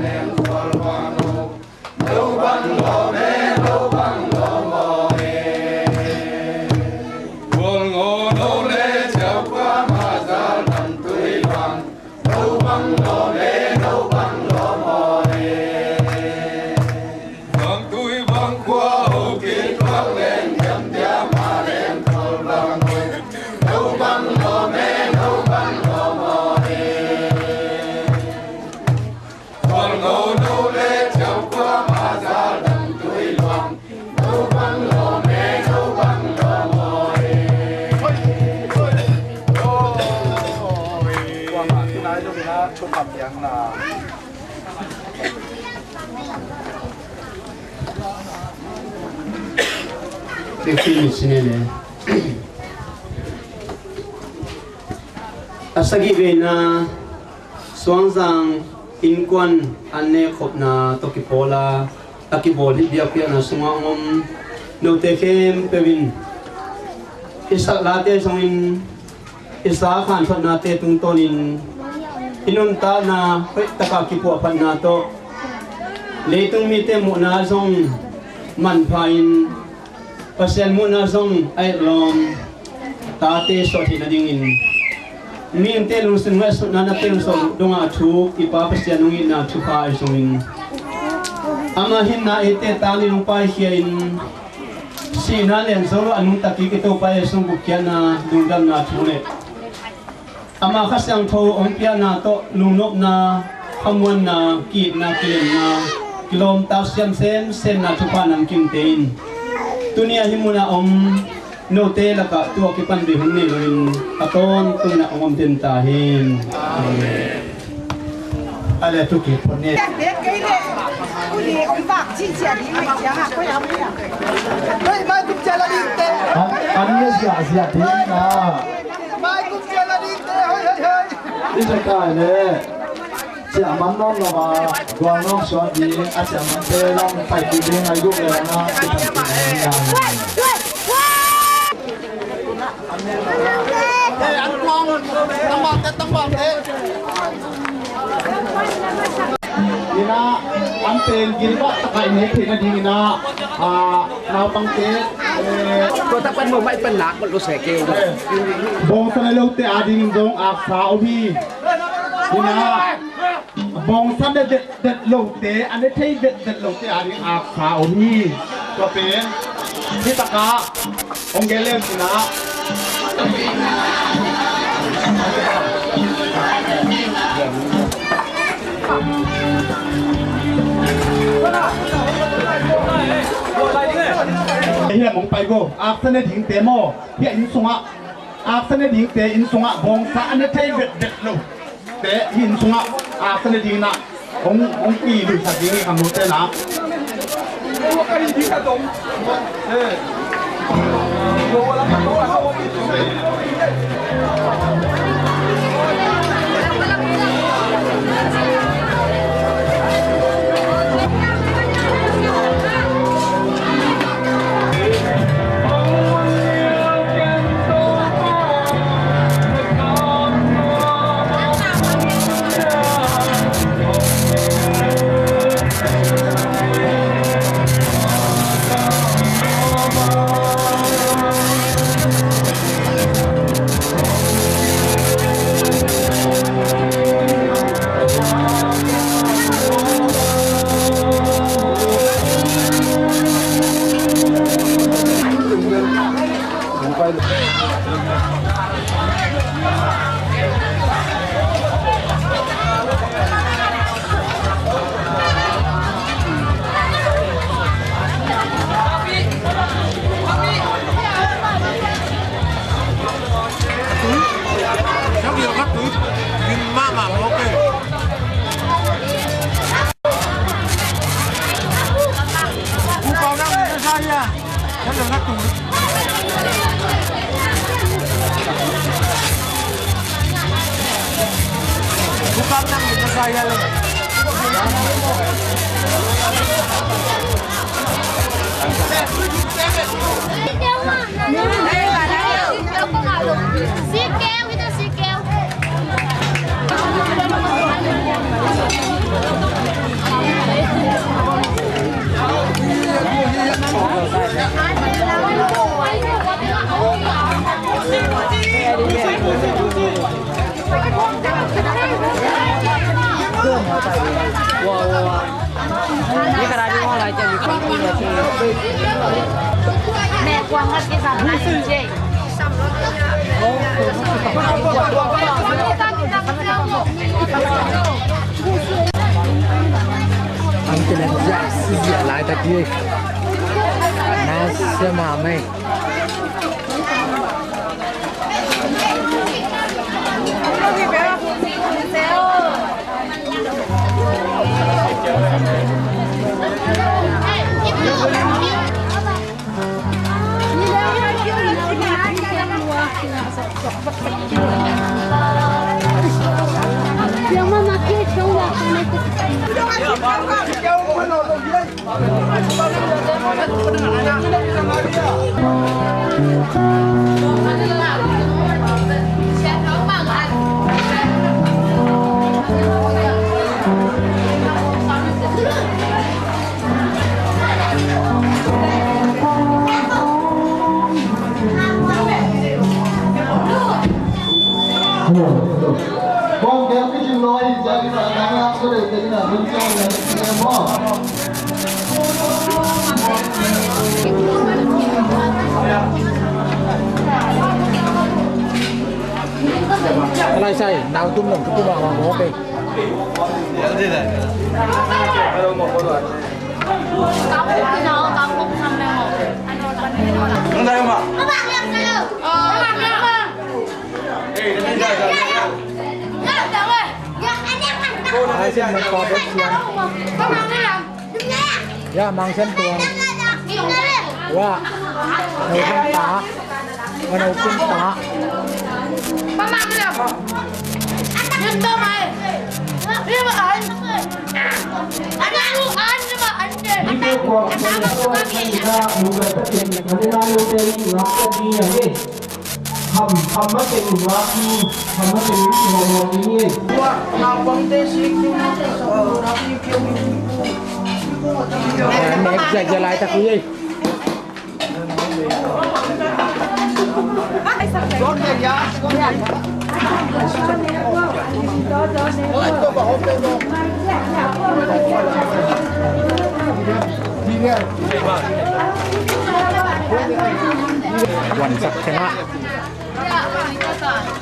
leng phùa vang ngô nấu vang lò mê nấu vang lò mồi phùa ngô nấu lê chéo qua mà ra nằm túi loang nấu vang lò mê nấu vang lò mồi vang túi vang qua hậu kí tuốc lên điếm điếm mà lên phùa vang ngô nấu vang lò mê nấu vang lò mồi phùa ngô nấu lê chéo qua mà ra nằm túi loang nấu vang lò mê nấu vang lò mồi qua mà cái này chúng ta chụp hợp tiếng là cái phim này nè asagi về na xoang giang in quan anh này khop na tokipola akibol hit dia pia na sunga ngom no te kem pevin isa late song in isa khan thot na te tung ton in inun ta na hoi taka kipo pan na to leitung mi te mu na song man phain pasien mu na song ai lom ta te so thi na ding in mi te lu sin ma so na na te so donga thu ipa pasien nung in na thu pa song in ama hin na ite tali nung pa hiya in si na len so anung taki kito pa song bukya na dungdam na thu le ama khasyang tho ong pia na to lunop na khamwan na kit na kilem na kilom ta siam sen na thu pa nam kim tein tunia himuna no te la ka tu ki pan bi hun ni loin aton tu na om ten ta hin amen ale tu ki pon ne别给你，我你我爸去家里面讲啊，快点快点，快买公家的零的，安尼是啊听啊买公家的零的，你这个呢จะมันน้องเราว่ากวางน้องสวัสดีอาจารย์มันเตลองไปกินเองอายุเลยนะอันมองต้องบอกเอ๊ะ นี่นะอันเป็นกินว่าตะไคร้เนื้อที่นาทีนะเราปังเตะตัวตะปันมองไม่เป็นหลักมันรู้สึกเก่งบงสนลงเตะอาดิงดงอาสาวพี่นี่นะบงสันเด็ดลงเตะอันนี้ที่เด็ดลงเตะอาดิงอาสาวพี่ตัวเป็นที่ตะกาองเกเลมสินะเฮียมงไปกูอาสนะถิงเตโมเฮียอินสงะอาสนะถิงเตอินสงะบงสะอันนี้ที่เด็ดลงเตอินสงะอาสนะถิงนะองปีดูสักทีนี่คำนู้นเตนะโอ้ยดีกระดม นี่กระดาษที่ห้องอะไรจะมีคนที่มาชื่อแม่กวางก็ที่สั่งมาชื่อเจ๊Angkene ja sisi lai ta ki na sema mai Yang mama kita cuma Con kéo cái chim nói thì ra cái đoạn đáng lắm có thể tính là bên trong là em mò. Lai sai đào tung lồng cái bò mà bố kì Gì này? Đâu một con rồi. Có cái nó có cũng thăm em một. Không đây không ạ? Các bạn em đây đâu? Các bạn em ơi. Lai xin mình có biết chuyện Ya mang sen tuang Wa Nấu khăn tá Và nấu kim tá Mang đi nào. Nhân tơ mày. Nhưng mà anh ăn luôn ăn nhưng mà anh để anh ăn không có gì nhá. Hầm mất cái gì đó hầm mất cái gì đó như nào bằng tê xích Mẹ dạy lại ta quý gì Quần sạch thế nào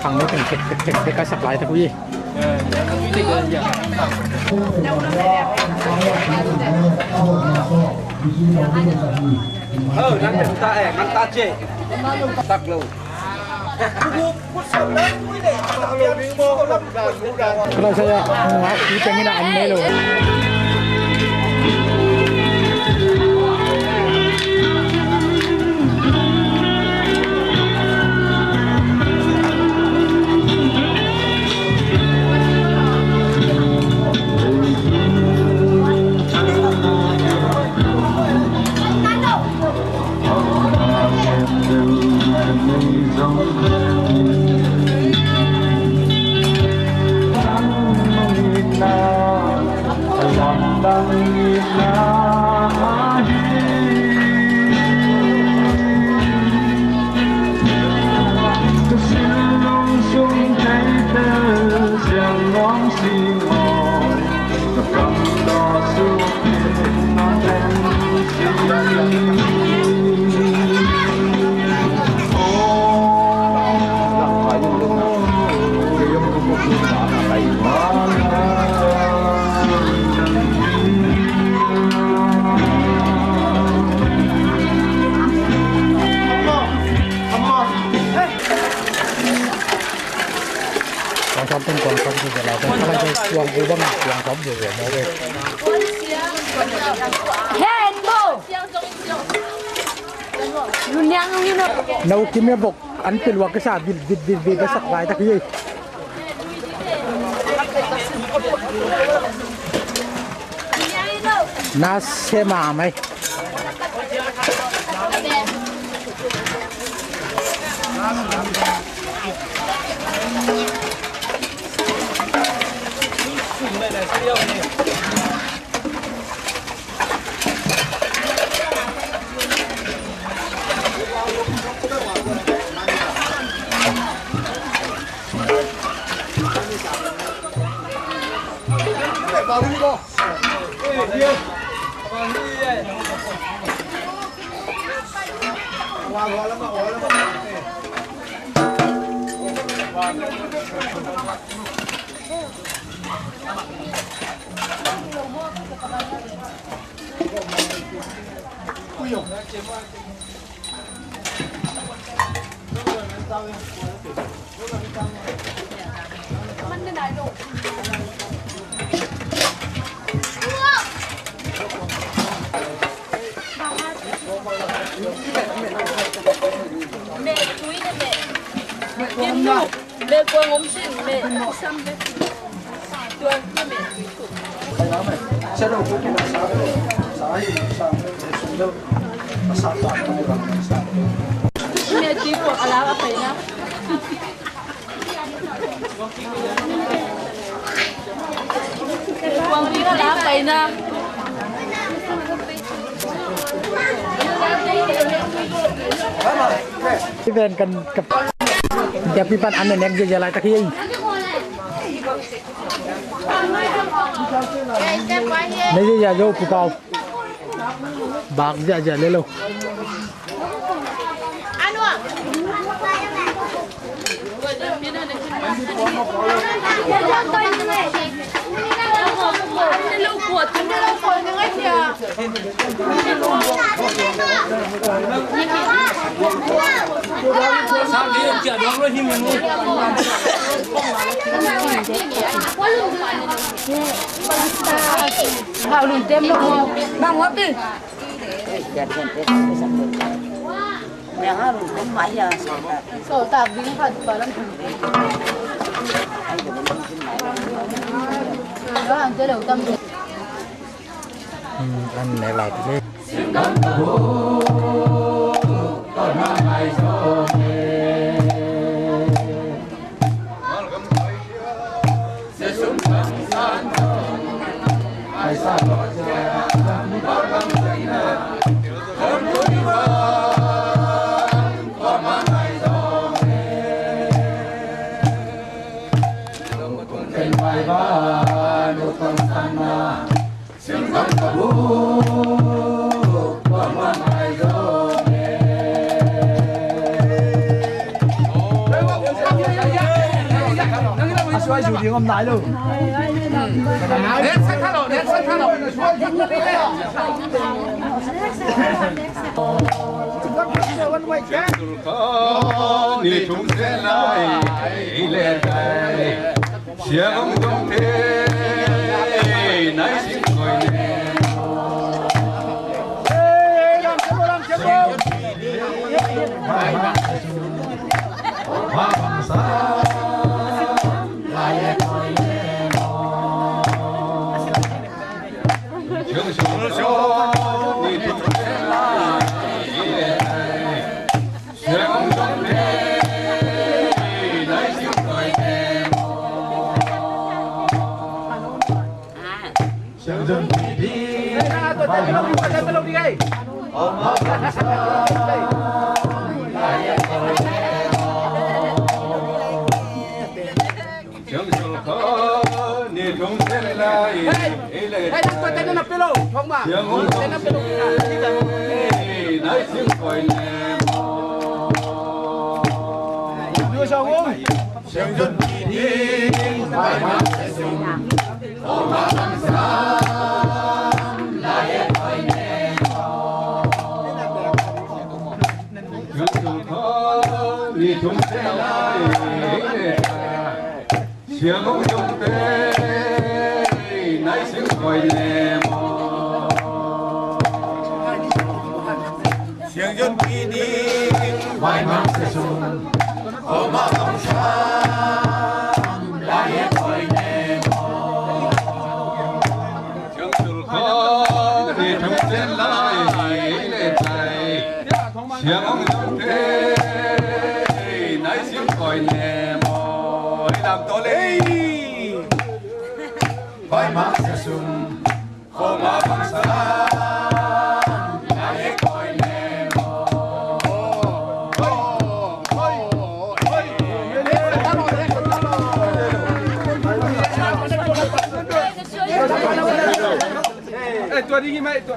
Thằng nó thành thịt cái sạch lại ta quý gì Nắng ta chê tắc lâu Kalau saya nggak kita mina ane lo. con tên quang sống thì là con không phải quang vũ bằng quang sống nhiều rồi mới được nấu kim bọc ăn pil wak sa vid sak vai ta ki na sema mai mẹ quang ống xin mẹ xăm mẹ tuần mẹ sẽ đâu cũng là xã hội xuống đâu xã toàn trong cái bằng xã mẹ chỉ của ala phải na quang đi ala phải na cái ven cần cặp đẹp pi pan ăn này giờ lại ta khi này giờ vô cụ bao bạc giờ lên luôn sao đi chợ đó rồi thì mình Hào lùn tem luôn bằng hết đi mẹ hào lùn tem mãi giờ sổ tạp dính phật và lăng đó hàng chơi đầu tâm ăn này lại thế xoay dù gì ngâm lại luôn. Đến sân thang lộ, đến sân thang lộ. Ni chúng sẽ lại lên đây, chia không trong thế nãy xin ngồi nè. xiang ông trong tê nãy xin coi nè mò xiang dân kỳ đi vài năm sẽ xuống ô mà không xa lại hết coi nè mò xiang sul khó đi trong trên lại lên tay xiang ông trong tê nãy xin coi nè mò làm to lên vai mà sẽ sung khô mà bằng xa lại coi nè mò tua đi mày tua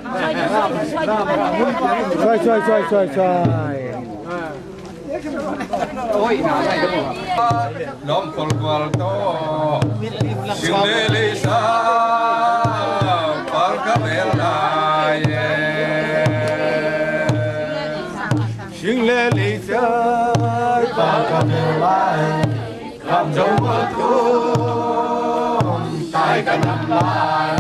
ôi lom col qual to singele sa palka bella singele sa palka bella làm dấu mơ thương tai cả năm lai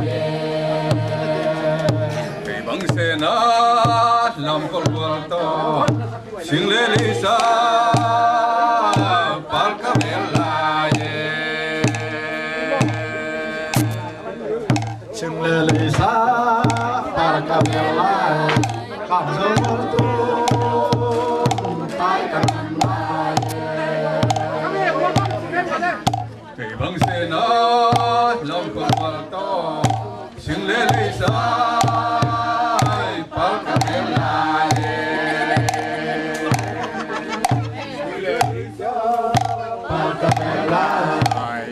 vì bằng xe nát lom col qual to singele sa palka bella singele sa palka bella làm dấu mơ thương tai cả năm lai vì bằng xe nó lòng con vào to singele sa palka bella palka bella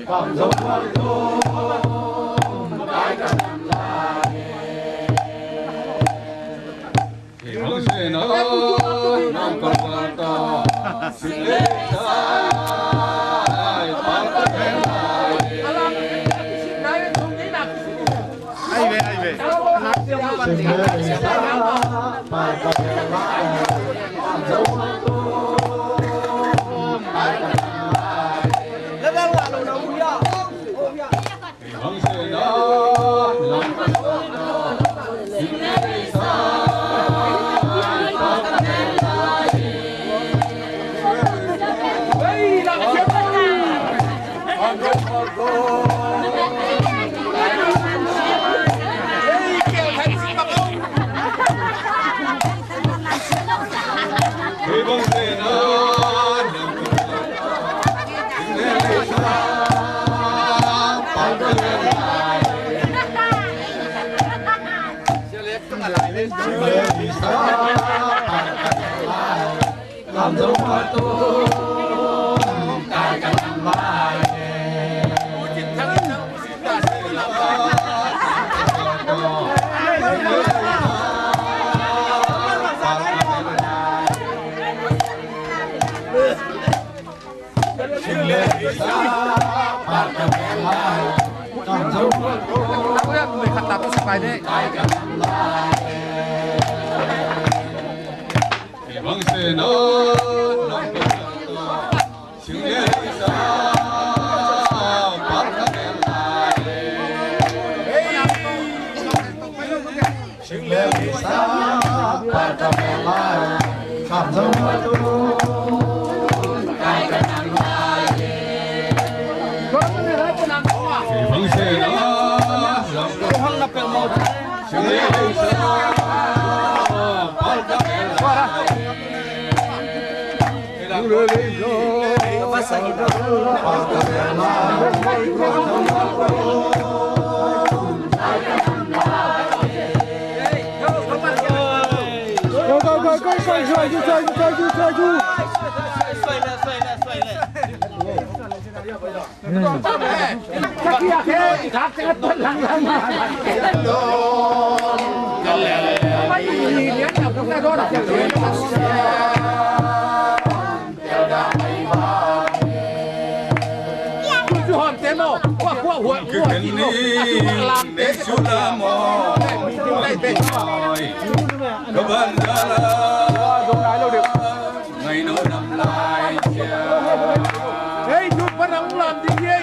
làm dấu mơ thương tai cả năm lai vì bằng xe nó lòng con vào to singele sa palka bella ai về singele sa palka bella làm dấu mơ thương tai cả năm lai bằng xe nó lòng con vào to singele sa palka bella vì bằng xe nó singele sa palka bella singele sa palka bella làm dấu mơ thương tai cả năm lai singele sa palka bella làm dấu mơ thương người khát tập sức bài đấy tai cả năm lai vì bằng xe nó lòng con vào to singele sa palka bella singele sa palka bella làm dấu mơ thương tai cả năm lai vì bằng xe nó lòng con vào to singele sa palka bella cứ cần đi để xuống la mò có bên đó là ngày nó nằm lại hey, giúp bắt ông làm gì vậy?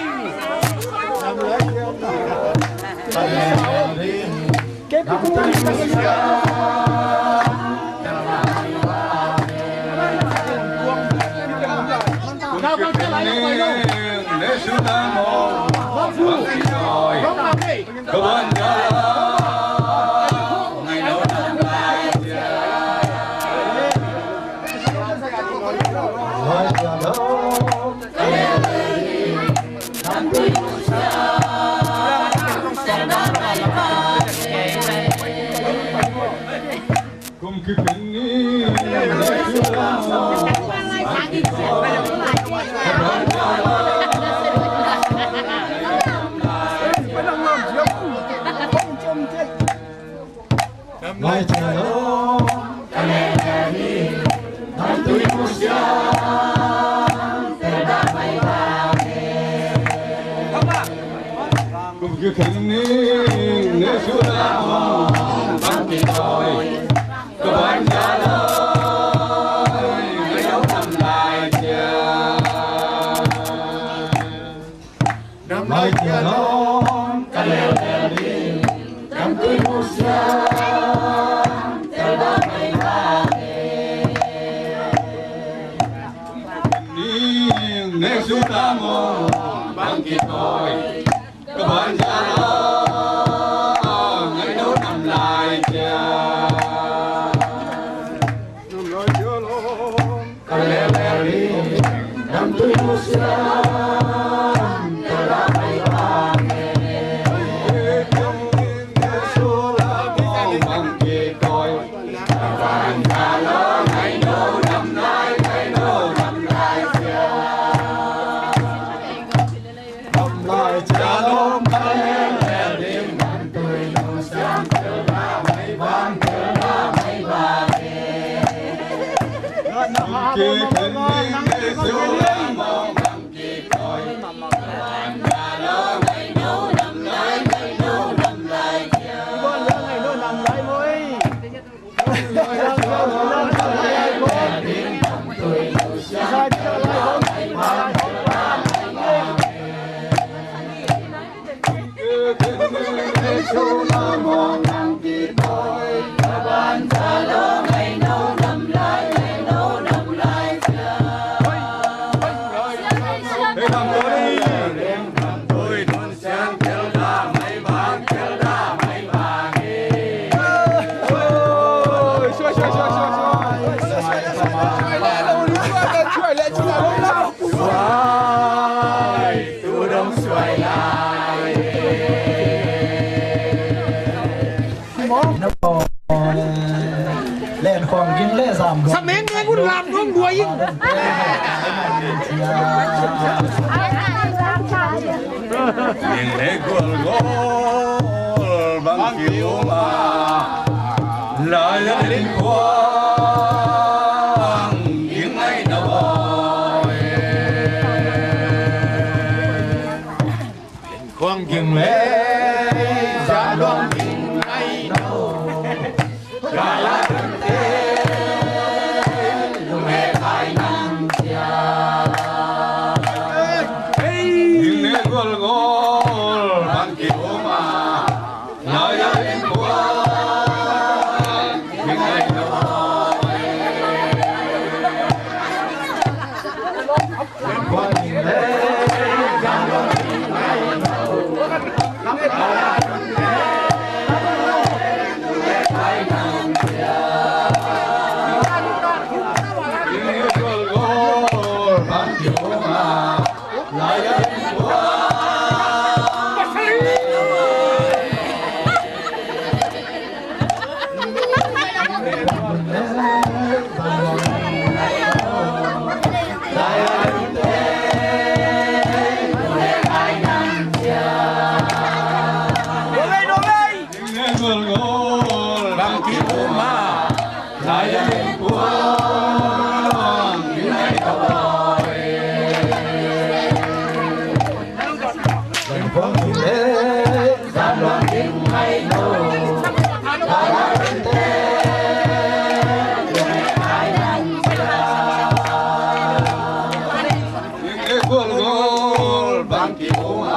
Bangki bunga,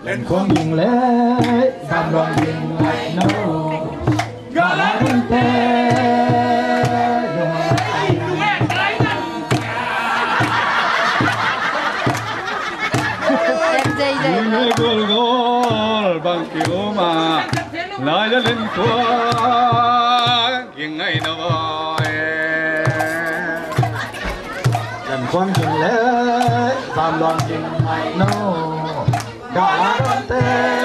lên con nhìn lẽ tam đoàn nhìn ngày nâu gà lá đinh tê gol gol bang kiểu mà nói cho lên qua kiêng ngày nào vậy lên con nhìn lẽ tam đoàn nhìn ngày nâu gà lá đinh tê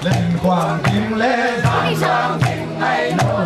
lên hoàng kim lễ giang giang ngày nâu